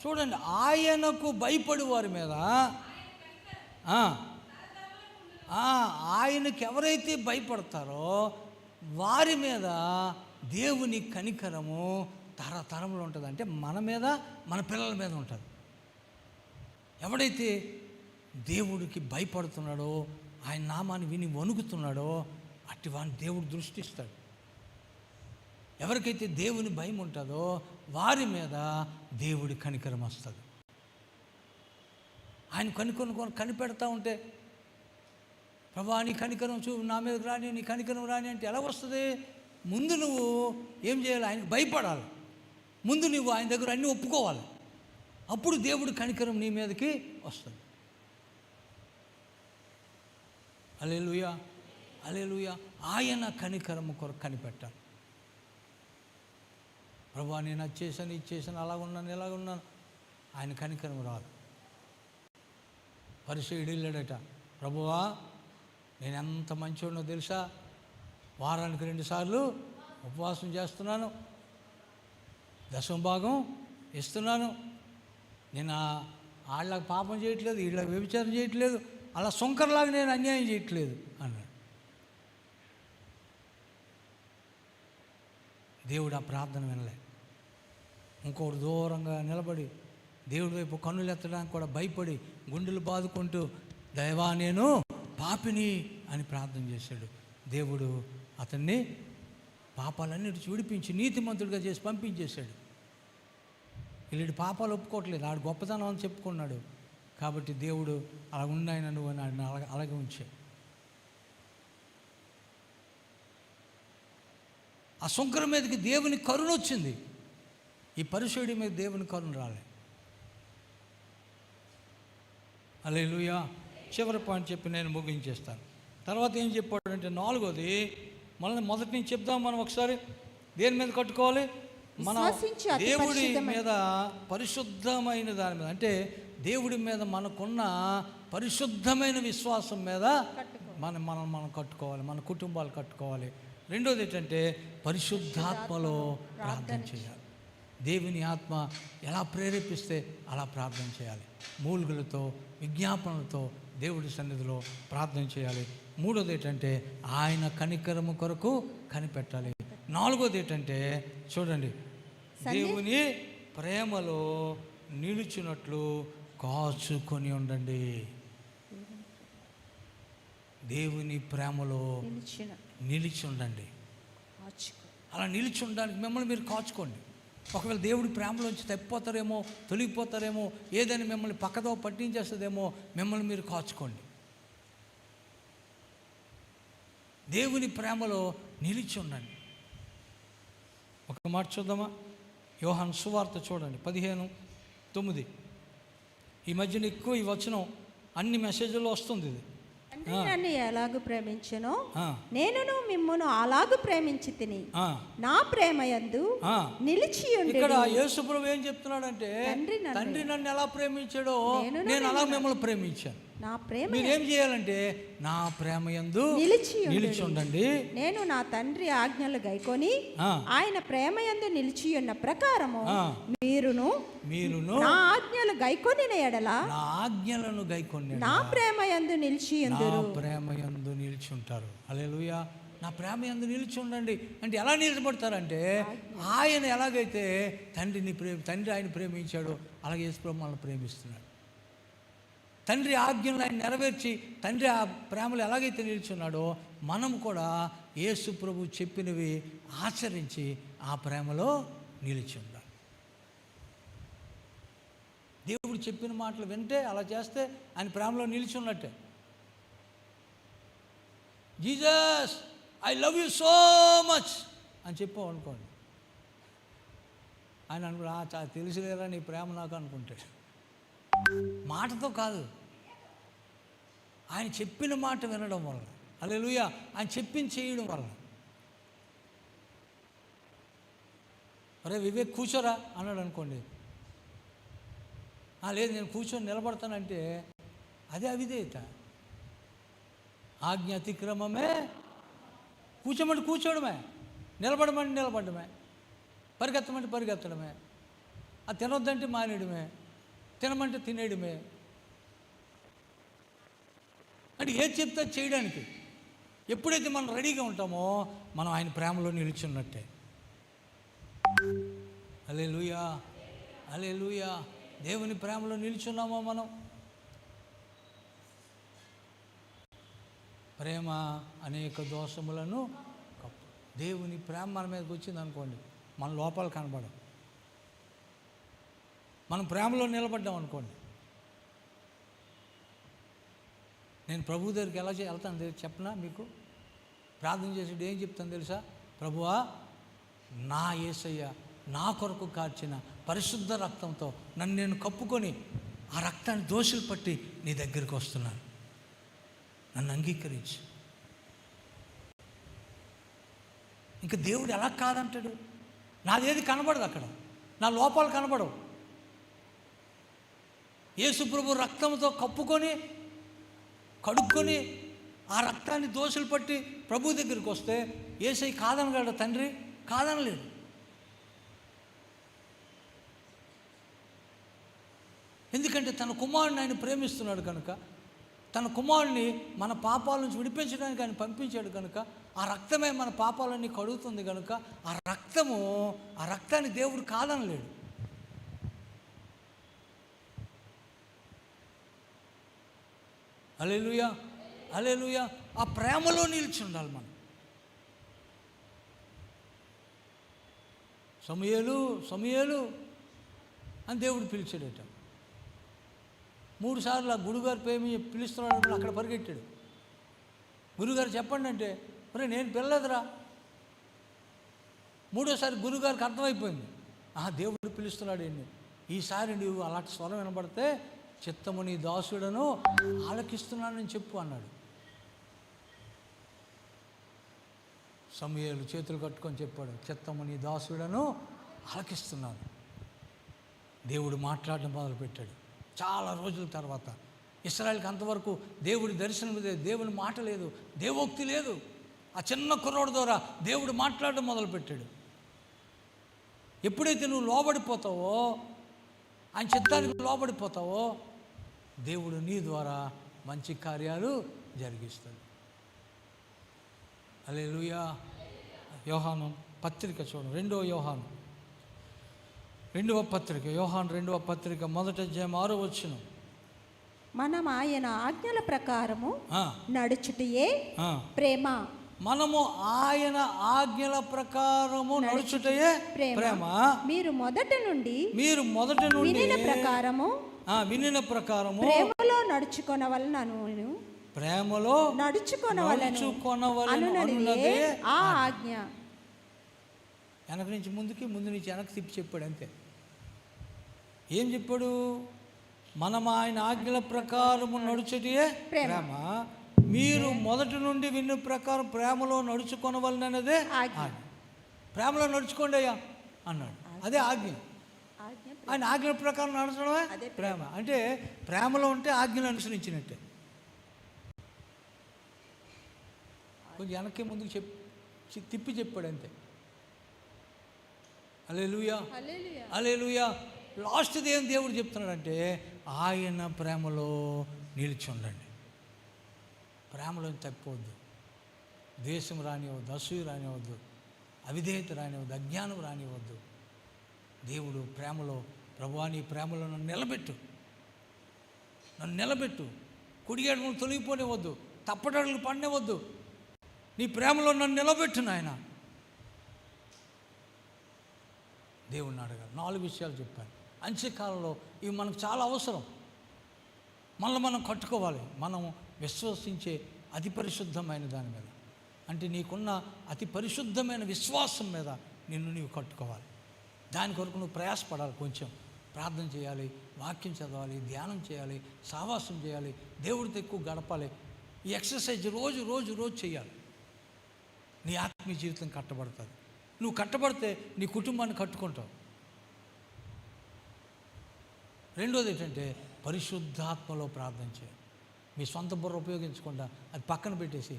చూడండి, ఆయనకు భయపడి వారి మీద, ఆయనకి ఎవరైతే భయపడతారో వారి మీద దేవుని కనికరము తరతరములు ఉంటుంది. అంటే మన మీద, మన పిల్లల మీద ఉంటుంది. ఎవడైతే దేవుడికి భయపడుతున్నాడో, ఆయన నామాన్ని విని వణుకుతున్నాడో అట్టి వాడిని దేవుడు దృష్టిస్తాడు. ఎవరికైతే దేవుని భయం ఉంటుందో వారి మీద దేవుడి కనికరం వస్తుంది. ఆయన కనిపెడతా ఉంటే, ప్రభా నీ కనికరం నా మీదకి రాని, నీ కనికరం రాని అంటే ఎలా వస్తుంది? ముందు నువ్వు ఏం చేయాలి? ఆయనకు భయపడాలి. ముందు నువ్వు ఆయన దగ్గర అన్నీ ఒప్పుకోవాలి. అప్పుడు దేవుడి కనికరం నీ మీదకి వస్తుంది. హల్లెలూయా, హల్లెలూయా. ఆయన కనికరము కొరకు కనిపెట్టాలి. ప్రభా నేను అది చేశాను, ఇది చేశాను, అలా ఉన్నాను, ఇలాగ ఉన్నాను, ఆయన కనికరం రాదు. పరిసయ్యుడు వెళ్ళాడట, ప్రభువా నేను ఎంత మంచివాడినో తెలుసా, వారానికి 2 సార్లు ఉపవాసం చేస్తున్నాను, 10వ భాగం ఇస్తున్నాను, నేను వాళ్ళకి పాపం చేయట్లేదు, వీళ్ళకి వ్యభిచారం చేయట్లేదు, అలా సొంకర్లాగా నేను అన్యాయం చేయట్లేదు అన్నాడు. దేవుడు ఆ ప్రార్థన వినలే. ఇంకొకటి దూరంగా నిలబడి దేవుడి వైపు కన్నులు ఎత్తడానికి కూడా భయపడి గుండెలు బాదుకుంటూ, దైవా నేను పాపిని అని ప్రార్థన చేశాడు. దేవుడు అతన్ని పాపాలన్నిటి విడిపించి నీతిమంతుడిగా చేసి పంపించేశాడు. వీళ్ళి పాపాలు ఒప్పుకోవట్లేదు, ఆడు గొప్పతనం అని చెప్పుకున్నాడు. కాబట్టి దేవుడు అలా ఉన్నాయన నువ్వు అని అలాగే ఉంచే. ఆ శుంకరం మీదకి దేవుని కరుణ వచ్చింది, ఈ పరిసయ్యుడి మీద దేవుని కరుణ రాలే. హల్లెలూయా. చివరి పాయింట్ చెప్పి నేను ముగించేస్తాను. తర్వాత ఏం చెప్పాడంటే 4వది, మొదటి నుంచి చెప్దాం మనం ఒకసారి. దేని మీద కట్టుకోవాలి? మన దేవుడి మీద, పరిశుద్ధమైన దాని మీద, అంటే దేవుడి మీద మనకున్న పరిశుద్ధమైన విశ్వాసం మీద మనం కట్టుకోవాలి, మన కుటుంబాలు కట్టుకోవాలి. రెండోది ఏంటంటే పరిశుద్ధాత్మలో ప్రార్థన చేయాలి. దేవుని ఆత్మ ఎలా ప్రేరేపిస్తే అలా ప్రార్థన చేయాలి. మూలుగులతో, విజ్ఞాపనలతో దేవుడి సన్నిధిలో ప్రార్థన చేయాలి. మూడోది ఏంటంటే ఆయన కనికరము కొరకు కనిపెట్టాలి. 4వది ఏంటంటే చూడండి, దేవుని ప్రేమలో నిలుచున్నట్లు కాచుకొని ఉండండి. దేవుని ప్రేమలో నిలిచి ఉండండి. అలా నిలిచి ఉండడానికి మిమ్మల్ని మీరు కాచుకోండి. ఒకవేళ దేవుడి ప్రేమలోంచి తప్పిపోతారేమో, తొలగిపోతారేమో, ఏదైనా మిమ్మల్ని పక్కదో పట్టించేస్తుందేమో, మిమ్మల్ని మీరు కాచుకోండి. దేవుని ప్రేమలో నిలిచి ఉండండి. ఒక మాట చూద్దామా? యోహాను సువార్త చూడండి 15:9. ఈ మధ్యన ఎక్కువ ఈ వచనం అన్ని మెసేజ్ల్లో వస్తుంది. ఇది నన్ను ఎలాగూ ప్రేమించెనో నేనును మిమ్మును అలాగూ ప్రేమించి తిని నా ప్రేమయందు నిలిచి ఉండుడి. ఇక్కడ యేసు ప్రభువు ఏం చెప్తున్నాడంటే, తండ్రి నన్ను ఎలా ప్రేమించాడో నేను అలా మిమ్మల్ని ప్రేమించాను. నా ప్రేమ మీరేం చేయాలంటే నా ప్రేమయందు నిలిచి ఉండండి. నేను నా తండ్రి ఆజ్ఞలు గైకొని ఆయన ప్రేమయందు నిలిచి ఉన్న ప్రకారము మీరును నా ఆజ్ఞలు గైకొని ఎడల నా ఆజ్ఞలను గైకొని నా ప్రేమయందు నిలిచి ప్రేమయందు నిలిచి ఉంటారు. హల్లెలూయా. నా ప్రేమయందు నిలిచి ఉండండి అంటే ఎలా నిలబడతారంటే, ఆయన ఎలాగైతే తండ్రి ఆయన ప్రేమించాడో అలాగే యేసు ప్రభు మనల్ని ప్రేమిస్తున్నాడు. తండ్రి ఆజ్ఞలను ఆయన నెరవేర్చి తండ్రి ఆ ప్రేమలో ఎలాగైతే నిల్చున్నాడో మనం కూడా యేసు ప్రభు చెప్పినవి ఆచరించి ఆ ప్రేమలో నిలిచి ఉండాలి. దేవుడు చెప్పిన మాటలు వింటే, అలా చేస్తే ఆయన ప్రేమలో నిలిచి ఉన్నట్టే. Jesus I love you so much అని చెప్పావు అనుకోండి, ఆయన అనుకో తెలుసులేరా నీ ప్రేమ నాకు అనుకుంటాడు. మాటతో కాదు, ఆయన చెప్పిన మాట వినడం వల్ల. హల్లెలూయా. ఆయన చెప్పింది చేయడం వల్ల. అరే వివేక్ కూర్చోరా అన్నాడు అనుకోండి, లేదు నేను కూర్చొని నిలబడతానంటే అదే అవిధేయత. ఆజ్ఞ అతిక్రమమే. కూర్చోమంటే కూర్చోవడమే, నిలబడమంటే నిలబడమే, పరిగెత్తమంటే పరిగెత్తడమే. అది తినొద్దంటే మానేయడమే, తినమంటే తినేయడమే. అంటే ఏది చెప్తే చేయడానికి. ఎప్పుడైతే మనం రెడీగా ఉంటామో మనం ఆయన ప్రేమలో నిలుచున్నట్టే. హల్లెలూయా, హల్లెలూయా. దేవుని ప్రేమలో నిలుచున్నామో మనం. ప్రేమ అనేక దోషములను కప్పు. దేవుని ప్రేమ మన మీదకి వచ్చింది అనుకోండి, మన లోపాలు కనబడవు. మనం ప్రేమలో నిలబడ్డాం అనుకోండి. నేను ప్రభు దగ్గరికి ఎలా వెళ్తాను చెప్పనా మీకు? ప్రార్థన చేసేది ఏం చెప్తాను తెలుసా? ప్రభువా, నా యేసయ్య నా కొరకు కార్చిన పరిశుద్ధ రక్తంతో నన్ను నేను కప్పుకొని ఆ రక్తాన్ని దోషులు పట్టి నీ దగ్గరికి వస్తున్నాను, నన్ను అంగీకరించు. ఇంకా దేవుడు ఎలా కాదంటాడు? నాదేది కనబడదు అక్కడ, నా లోపాలు కనబడవు. యేసు ప్రభు రక్తంతో కప్పుకొని కడుక్కొని ఆ రక్తాన్ని దోషులు పట్టి ప్రభు దగ్గరికి వస్తే యేసయ్య కాదనగలడు తండ్రి? కాదనలేడు. ఎందుకంటే తన కుమారుడిని ఆయన ప్రేమిస్తున్నాడు కనుక, తన కుమారుడిని మన పాపాల నుంచి విడిపించడానికి ఆయన పంపించాడు కనుక, ఆ రక్తమే మన పాపాలన్నీ కడుగుతుంది కనుక ఆ రక్తాన్ని దేవుడు కాదనలేడు. హల్లెలూయా, హల్లెలూయా. ఆ ప్రేమలో నిలిచి ఉండాలి మనం. సమూయేలు సమూయేలు అని దేవుడు పిలిచాడట. 3 సార్లు ఆ గురుగారు పిలుస్తున్నాడు, అక్కడ పరిగెట్టాడు. గురుగారు చెప్పండి అంటే, మరి నేను పిల్లదురా. 3వసారి గురుగారికి అర్థమైపోయింది, దేవుడు పిలుస్తున్నాడు ఏంటి. ఈసారి నువ్వు అలాంటి స్వరం వినబడితే చిత్తము నీ దాసుడను ఆలకిస్తున్నానని చెప్పు అన్నాడు. సమూయేలు చేతులు కట్టుకొని చెప్పాడు, చిత్తము నీ దాసుడను ఆలకిస్తున్నాను. దేవుడు మాట్లాడడం మొదలుపెట్టాడు. చాలా రోజుల తర్వాత ఇశ్రాయేలుకి అంతవరకు దేవుడి దర్శనం లేదు, దేవుని మాట లేదు, దేవోక్తి లేదు. ఆ చిన్న కుర్రోడు ద్వారా దేవుడు మాట్లాడడం మొదలుపెట్టాడు. ఎప్పుడైతే నువ్వు లోబడిపోతావో, ఆయన చిత్తానికి లోబడిపోతావో, దేవుడు నీ ద్వారా మంచి కార్యాలు జరిగిస్తాడు. హల్లెలూయా. యోహాను పత్రిక చూడండి, 2వ యోహాను 2వ పత్రిక, యోహాను 2వ పత్రిక 1వ అధ్యాయం 6వ వచనం. మనం ఆయన ఆజ్ఞల ప్రకారము నడుచుటయే ప్రేమ. మనము ఆయన ఆజ్ఞల ప్రకారము నడుచుటయే ప్రేమ. మీరు మొదటి నుండి వినిన ప్రకారము ప్రేమలో నడుచుకొనవలెను. ప్రేమలో నడుచుకొనవలెనన్నదే ఆ ఆజ్ఞ. వెనక నుంచి ముందుకి, ముందు నుంచి వెనక్కి తిప్పి చెప్పాడు అంతే. ఏం చెప్పాడు? మనం ఆయన ఆజ్ఞల ప్రకారము నడుచుటయే ప్రేమ. మీరు మొదటి నుండి విన్న ప్రకారం ప్రేమలో నడుచుకొనవలనదే ఆజ్ఞ. ప్రేమలో నడుచుకోండి అయ్యా అన్నాడు, అదే ఆజ్ఞ. ఆయన ఆజ్ఞల ప్రకారం నడచడమే ప్రేమ. అంటే ప్రేమలో ఉంటే ఆజ్ఞలు అనుసరించినట్టే. కొంచెం వెనక్కి ముందుకు తిప్పి చెప్పాడు అంతే. హల్లెలూయా, హల్లెలూయా. లాస్ట్ది ఏం దేవుడు చెప్తున్నాడంటే, ఆయన ప్రేమలో నిలిచి ఉండండి. ప్రేమలో తప్పవద్దు, ద్వేషం రానివ్వద్దు, అసూయ రానివ్వద్దు, అవిధేయత రానివ్వద్దు, అజ్ఞానం రానివ్వద్దు. దేవుడు ప్రేమలో, ప్రభువా నీ ప్రేమలో నన్ను నిలబెట్టు, కుడి అడుగులు తొలగిపోనివద్దు, తప్పటడుగులు పడినవద్దు, నీ ప్రేమలో నన్ను నిలబెట్టు నాయన. దేవుడిని అడగాలి. 4 విషయాలు చెప్పాను. అంత్యకాలంలో ఇవి మనకు చాలా అవసరం. మనం కట్టుకోవాలి. మనం విశ్వసించే అతి పరిశుద్ధమైన దాని మీద, అంటే నీకున్న అతి పరిశుద్ధమైన విశ్వాసం మీద నీవు కట్టుకోవాలి. దాని కొరకు నువ్వు ప్రయాసపడాలి. కొంచెం ప్రార్థన చేయాలి, వాక్యం చదవాలి, ధ్యానం చేయాలి, సావాసం చేయాలి, దేవుడితో ఎక్కువ గడపాలి. ఈ ఎక్సర్సైజ్ రోజు చేయాలి. నీ ఆత్మీయ జీవితం కట్టబడుతుంది. నువ్వు కట్టబడితే నీ కుటుంబాన్ని కట్టుకుంటావు. రెండోది ఏంటంటే పరిశుద్ధాత్మలో ప్రార్థన చేయాలి. మీ సొంత బుర్ర ఉపయోగించకుండా అది పక్కన పెట్టేసి,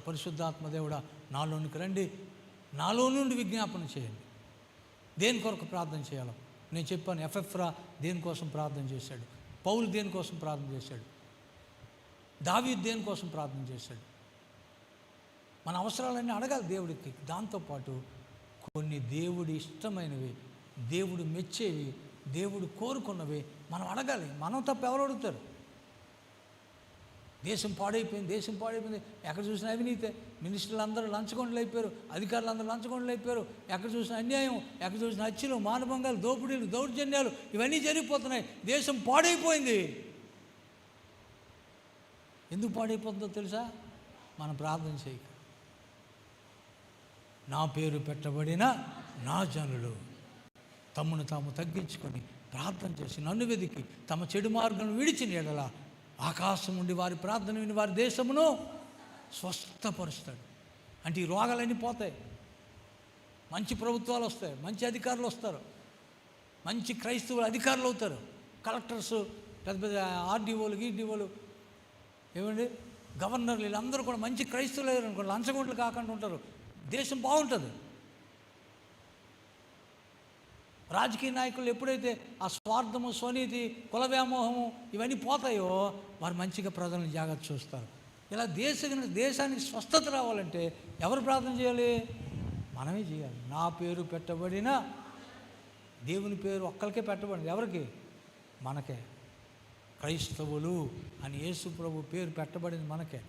పరిశుద్ధాత్మ దేవుడా నాలోనికి రండి, నాలో నుండి విజ్ఞాపన చేయండి. దేని కొరకు ప్రార్థన చేయాలో నేను చెప్పాను, ఎఫెఫ్రా దేనికోసం ప్రార్థన చేశాడు, పౌలు దేనికోసం ప్రార్థన చేశాడు, దావీదు దేనికోసం ప్రార్థన చేశాడు. మన అవసరాలన్నీ అడగాలి దేవుడికి. దాంతోపాటు కొన్ని దేవుడి ఇష్టమైనవి, దేవుడు మెచ్చేవి, దేవుడు కోరుకున్నవి మనం అడగాలి. మనం తప్ప ఎవరు అడుగుతారు? దేశం పాడైపోయింది. ఎక్కడ చూసినా అవినీతే. మినిస్టర్లు అందరూ లంచగొండలు అయిపోయారు, అధికారులు అందరూ లంచగొండలు అయిపోయారు. ఎక్కడ చూసినా అన్యాయం, ఎక్కడ చూసినా హత్యలు, మానభంగాలు, దోపిడీలు, దౌర్జన్యాలు ఇవన్నీ జరిగిపోతున్నాయి. దేశం పాడైపోయింది. ఎందుకు పాడైపోతుందో తెలుసా? మనం ప్రార్థన చేయక. నా పేరు పెట్టబడిన నా జనులు తమను తాము తగ్గించుకొని ప్రార్థన చేసి నన్ను వెదికి తమ చెడు మార్గం విడిచిన ఎడల ఆకాశం నుండి వారి ప్రార్థన విని వారి దేశమును స్వస్థపరుస్తాడు. అంటే ఈ రోగాలన్నీ పోతాయి, మంచి ప్రభుత్వాలు వస్తాయి, మంచి అధికారులు వస్తారు, మంచి క్రైస్తవులు అధికారులు అవుతారు, కలెక్టర్స్, పెద్ద పెద్ద ఆర్డీఓలు, గీడీఓలు, ఏమండి గవర్నర్లు, వీళ్ళందరూ కూడా మంచి క్రైస్తవులు అయ్యారు అనుకోండి, లంచగొండలు కాకుండా ఉంటారు. దేశం బాగుంటుంది. రాజకీయ నాయకులు ఎప్పుడైతే ఆ స్వార్థము, స్వనీతి, కుల వ్యామోహము ఇవన్నీ పోతాయో వారు మంచిగా ప్రజలను జాగ్రత్త చూస్తారు. ఇలా దేశానికి స్వస్థత రావాలంటే ఎవరు ప్రార్థన చేయాలి? మనమే చేయాలి. నా పేరు పెట్టబడిన, దేవుని పేరు ఒక్కరికే పెట్టబడింది. ఎవరికి? మనకే. క్రైస్తవులు అని యేసు ప్రభు పేరు పెట్టబడింది మనకే.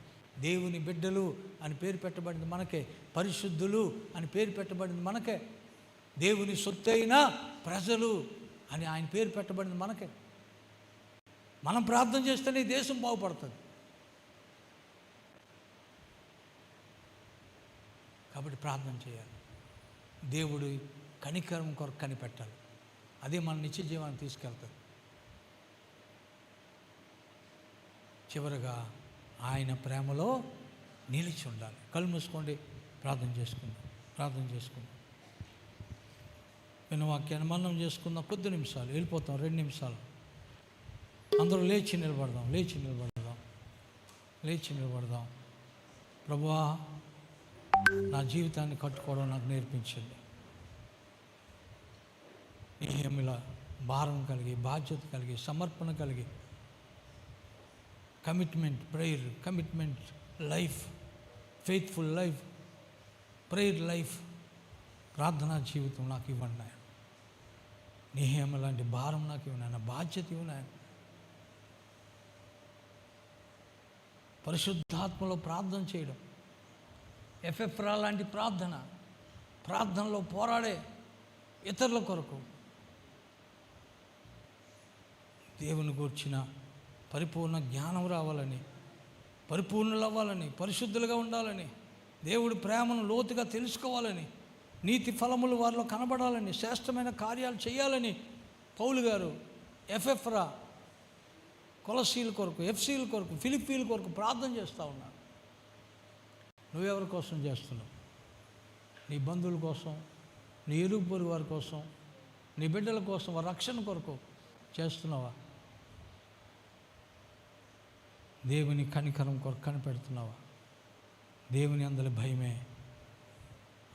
దేవుని బిడ్డలు అని పేరు పెట్టబడింది మనకే. పరిశుద్ధులు అని పేరు పెట్టబడింది మనకే. దేవుని సొత్తైన ప్రజలు అని ఆయన పేరు పెట్టబడింది మనకే. మనం ప్రార్థన చేస్తేనే దేశం బాగుపడుతుంది. కాబట్టి ప్రార్థన చేయాలి. దేవుడి కనికరం కొరకు కనిపెట్టాలి. అదే మన నిత్య జీవాన్ని తీసుకెళ్తుంది. చివరగా ఆయన ప్రేమలో నిలిచి ఉండాలి. కళ్ళు మూసుకోండి, ప్రార్థన చేసుకుందాం. విన్న వాక్యాన్ని మననం చేసుకుందాం. కొద్ది నిమిషాలు వెళ్ళిపోతాం, 2 నిమిషాలు. అందరూ లేచి నిలబడదాం. ప్రభువా, నా జీవితాన్ని కట్టుకోవడం నాకు నేర్పించండి. ఇలా భారం కలిగి, బాధ్యత కలిగి, సమర్పణ కలిగి, commitment, prayer, commitment life, faithful life, prayer life, ప్రార్థనా జీవితం నాకు ఇవ్వండి నాయన. నెహెమ్యా లాంటి భారం నాకు ఇవ్వండి నాయన, బాధ్యత ఇవ్వండి నాయన. పరిశుద్ధాత్మలో ప్రార్థన చేయడం, ఎఫెఫ్రా లాంటి ప్రార్థనలో పోరాడే ఇతరుల కొరకు, దేవుని గూర్చిన పరిపూర్ణ జ్ఞానం రావాలని, పరిపూర్ణులు అవ్వాలని, పరిశుద్ధులుగా ఉండాలని, దేవుడి ప్రేమను లోతుగా తెలుసుకోవాలని, నీతి ఫలములు వారిలో కనబడాలని, శ్రేష్టమైన కార్యాలు చేయాలని పౌలు గారు ఎఫెఫ్రా, కొలసీల కొరకు, ఎఫ్సీల కొరకు, ఫిలిప్పీల కొరకు ప్రార్థన చేస్తూ ఉన్నారు. నువ్వెవరి కోసం చేస్తున్నావు? నీ బంధువుల కోసం, నీ ఇరుగు పొరుగు వారి కోసం, నీ బిడ్డల కోసం, వారి రక్షణ కొరకు చేస్తున్నావా? దేవుని కనికరం కొరకు కనిపెడుతున్నావా? దేవుని అందరి భయమే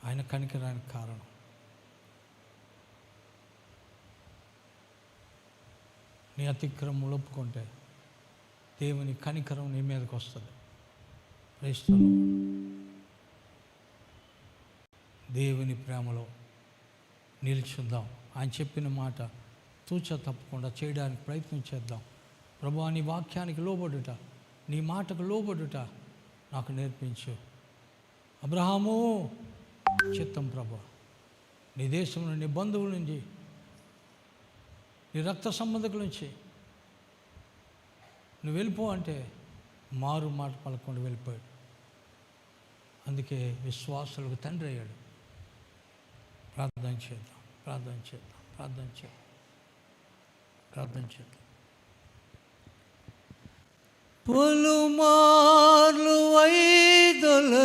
ఆయన కనికరానికి కారణం. నీ అతిక్రమం ఒప్పుకుంటే దేవుని కనికరం నీ మీదకి వస్తుంది. క్రైస్తవులు దేవుని ప్రేమలో నిల్చుందాం. ఆయన చెప్పిన మాట తూచా తప్పకుండా చేయడానికి ప్రయత్నం చేద్దాం. ప్రభువా, నీ వాక్యానికి లోబడుట, నీ మాటకు లోబడుట నాకు నేర్పించు. అబ్రహాము చిత్తం ప్రభువా, నీ దేశంలో, నీ బంధువుల నుంచి, నీ రక్త సంబంధికుల నుంచి నువ్వు వెళ్ళిపో అంటే మారు మాట పలకుండా వెళ్ళిపోయాడు. అందుకే విశ్వాసులకు తండ్రి అయ్యాడు. ప్రార్థన చేద్దాం. పలుమార్లు వైదొలగినాను,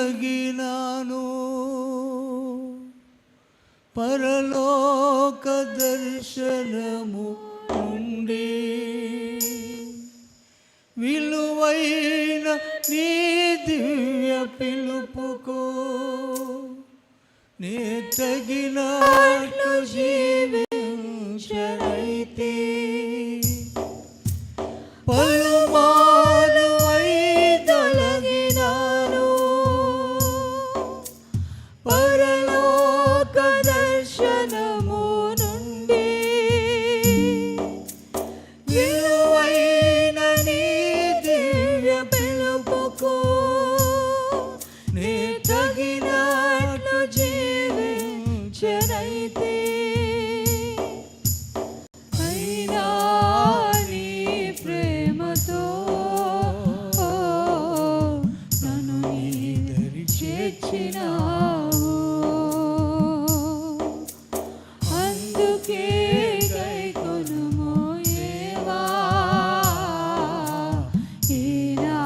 పరలోక దర్శనము నుండి, విలువైన నీ దివ్య పిలుపుకు నే తగినట్లు జీవించ జీవించనైతే పలుమారు వైదొలగినాను పరలోక దర్శనము నుండి విలువైన నీ దివ్య పిలుపుకు నే తగినట్లు జీవించనైతే అయినా నీ ప్రేమతో నన్ను నీ దరి చేర్చినావు అందుకే గైకొనుము దేవా ఈ నా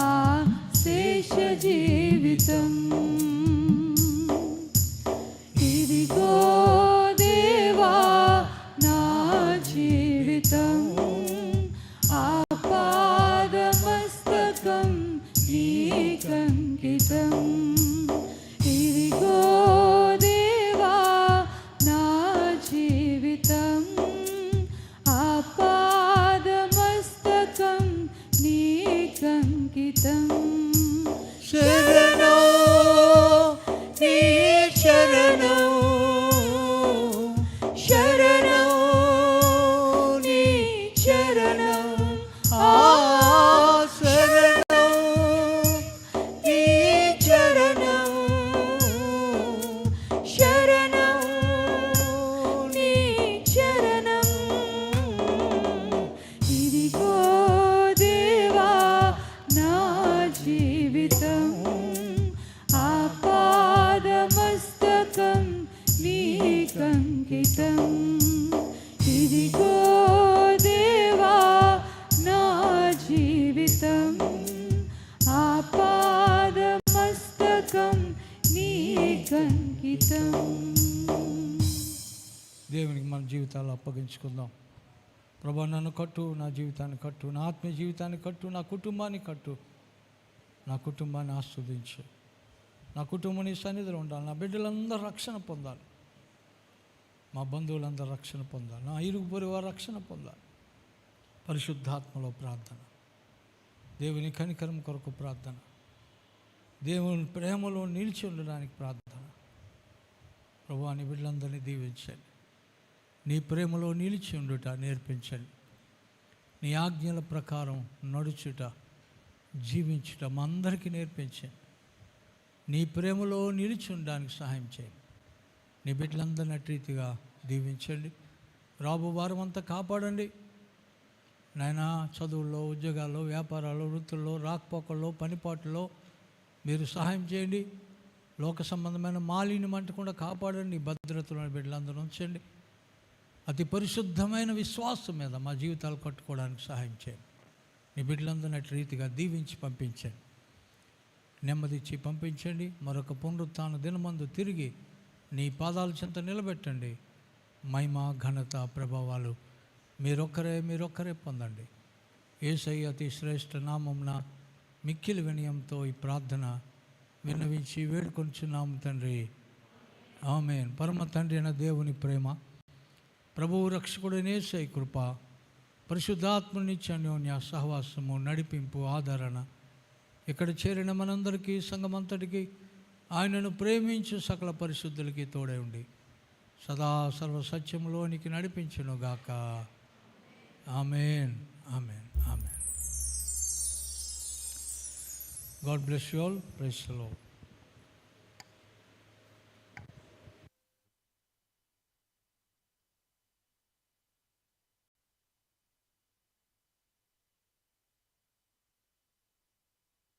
శేష జీవితం ఇదిగో దేవా నా జీవితం ఆపాదమస్తకం నీకంకితం ఇదిగో దేవా నా జీవితం ఆపాదమస్తకం నీకంకితం శరణో నీ శరణో శరణో నీ శరణో ఆ శరణో నీ శరణో శరణో నీ శరణం ఇదిగో దేవా నా జీవితం ఆపాదమస్తకం నీకంకితం ఇదిగో దేవా నా జీవితం ఆపాదమస్తకం నీకంకితం. దేవునికి మన జీవితాలు అప్పగించుకుందాం. ప్రభా నన్ను కట్టు, నా జీవితాన్ని కట్టు, నా ఆత్మీయ జీవితాన్ని కట్టు, నా కుటుంబాన్ని కట్టు, నా కుటుంబాన్ని ఆస్వాదించు. నా కుటుంబం నీ సన్నిధిలో ఉండాలి. నా బిడ్డలందరూ రక్షణ పొందాలి. మా బంధువులందరూ రక్షణ పొందాలి. నా ఇరుగు పొరుగు వారు రక్షణ పొందాలి. పరిశుద్ధాత్మలో ప్రార్థన, దేవుని కనికరం కొరకు ప్రార్థన, దేవుని ప్రేమలో నిలిచి ఉండడానికి ప్రార్థన. ప్రభువా నీ బిడ్డలందరినీ దీవించండి. నీ ప్రేమలో నిలిచి ఉండుట నేర్పించండి. నీ ఆజ్ఞల ప్రకారం నడుచుట, జీవించుట మా అందరికీ నేర్పించండి. నీ ప్రేమలో నిలిచి ఉండడానికి సహాయం చేయండి. నీ బిడ్డలందరినీ అటు రీతిగా దీవించండి. రాబో వారం అంతా కాపాడండి నాయనా. చదువుల్లో, ఉద్యోగాల్లో, వ్యాపారాల్లో, వృత్తుల్లో, రాకపోకల్లో, పనిపాట్లలో మీరు సహాయం చేయండి. లోక సంబంధమైన మాలిన్యం అంటకుండా కాపాడండి. భద్రతలో బిడ్డలందరూ ఉంచండి. అతి పరిశుద్ధమైన విశ్వాసం మీద మా జీవితాలు కట్టుకోవడానికి సహాయం చేయండి. నీ బిడ్డలందరినీ అటు రీతిగా దీవించి పంపించండి. నెమ్మదిచ్చి పంపించండి. మరొక పునరుత్థాన దినమందు తిరిగి నీ పాదాల చెంత నిలబెట్టండి. మహిమ, ఘనత, ప్రభావాలు మీరొక్కరే పొందండి. యేసయ్య అతి శ్రేష్ఠ నామమున మిక్కిలి వినయంతో ఈ ప్రార్థన విన్నవించి వేడుకొంచున్నాము తండ్రి. ఆమేన్. పరమ తండ్రి అయిన దేవుని ప్రేమ, ప్రభువు రక్షకుడైన యేసయ్య కృప, పరిశుద్ధాత్మని అన్యోన్య సహవాసము, నడిపింపు, ఆదరణ ఇక్కడ చేరిన మనందరికీ, సంఘమంతటికి, ఆయనను ప్రేమించు సకల పరిశుద్ధులకి తోడై ఉండి సదా సర్వ సత్యంలోనికి నడిపించునుగాక. ఆమేన్, ఆమేన్, ఆమేన్. God bless you all. Praise the Lord.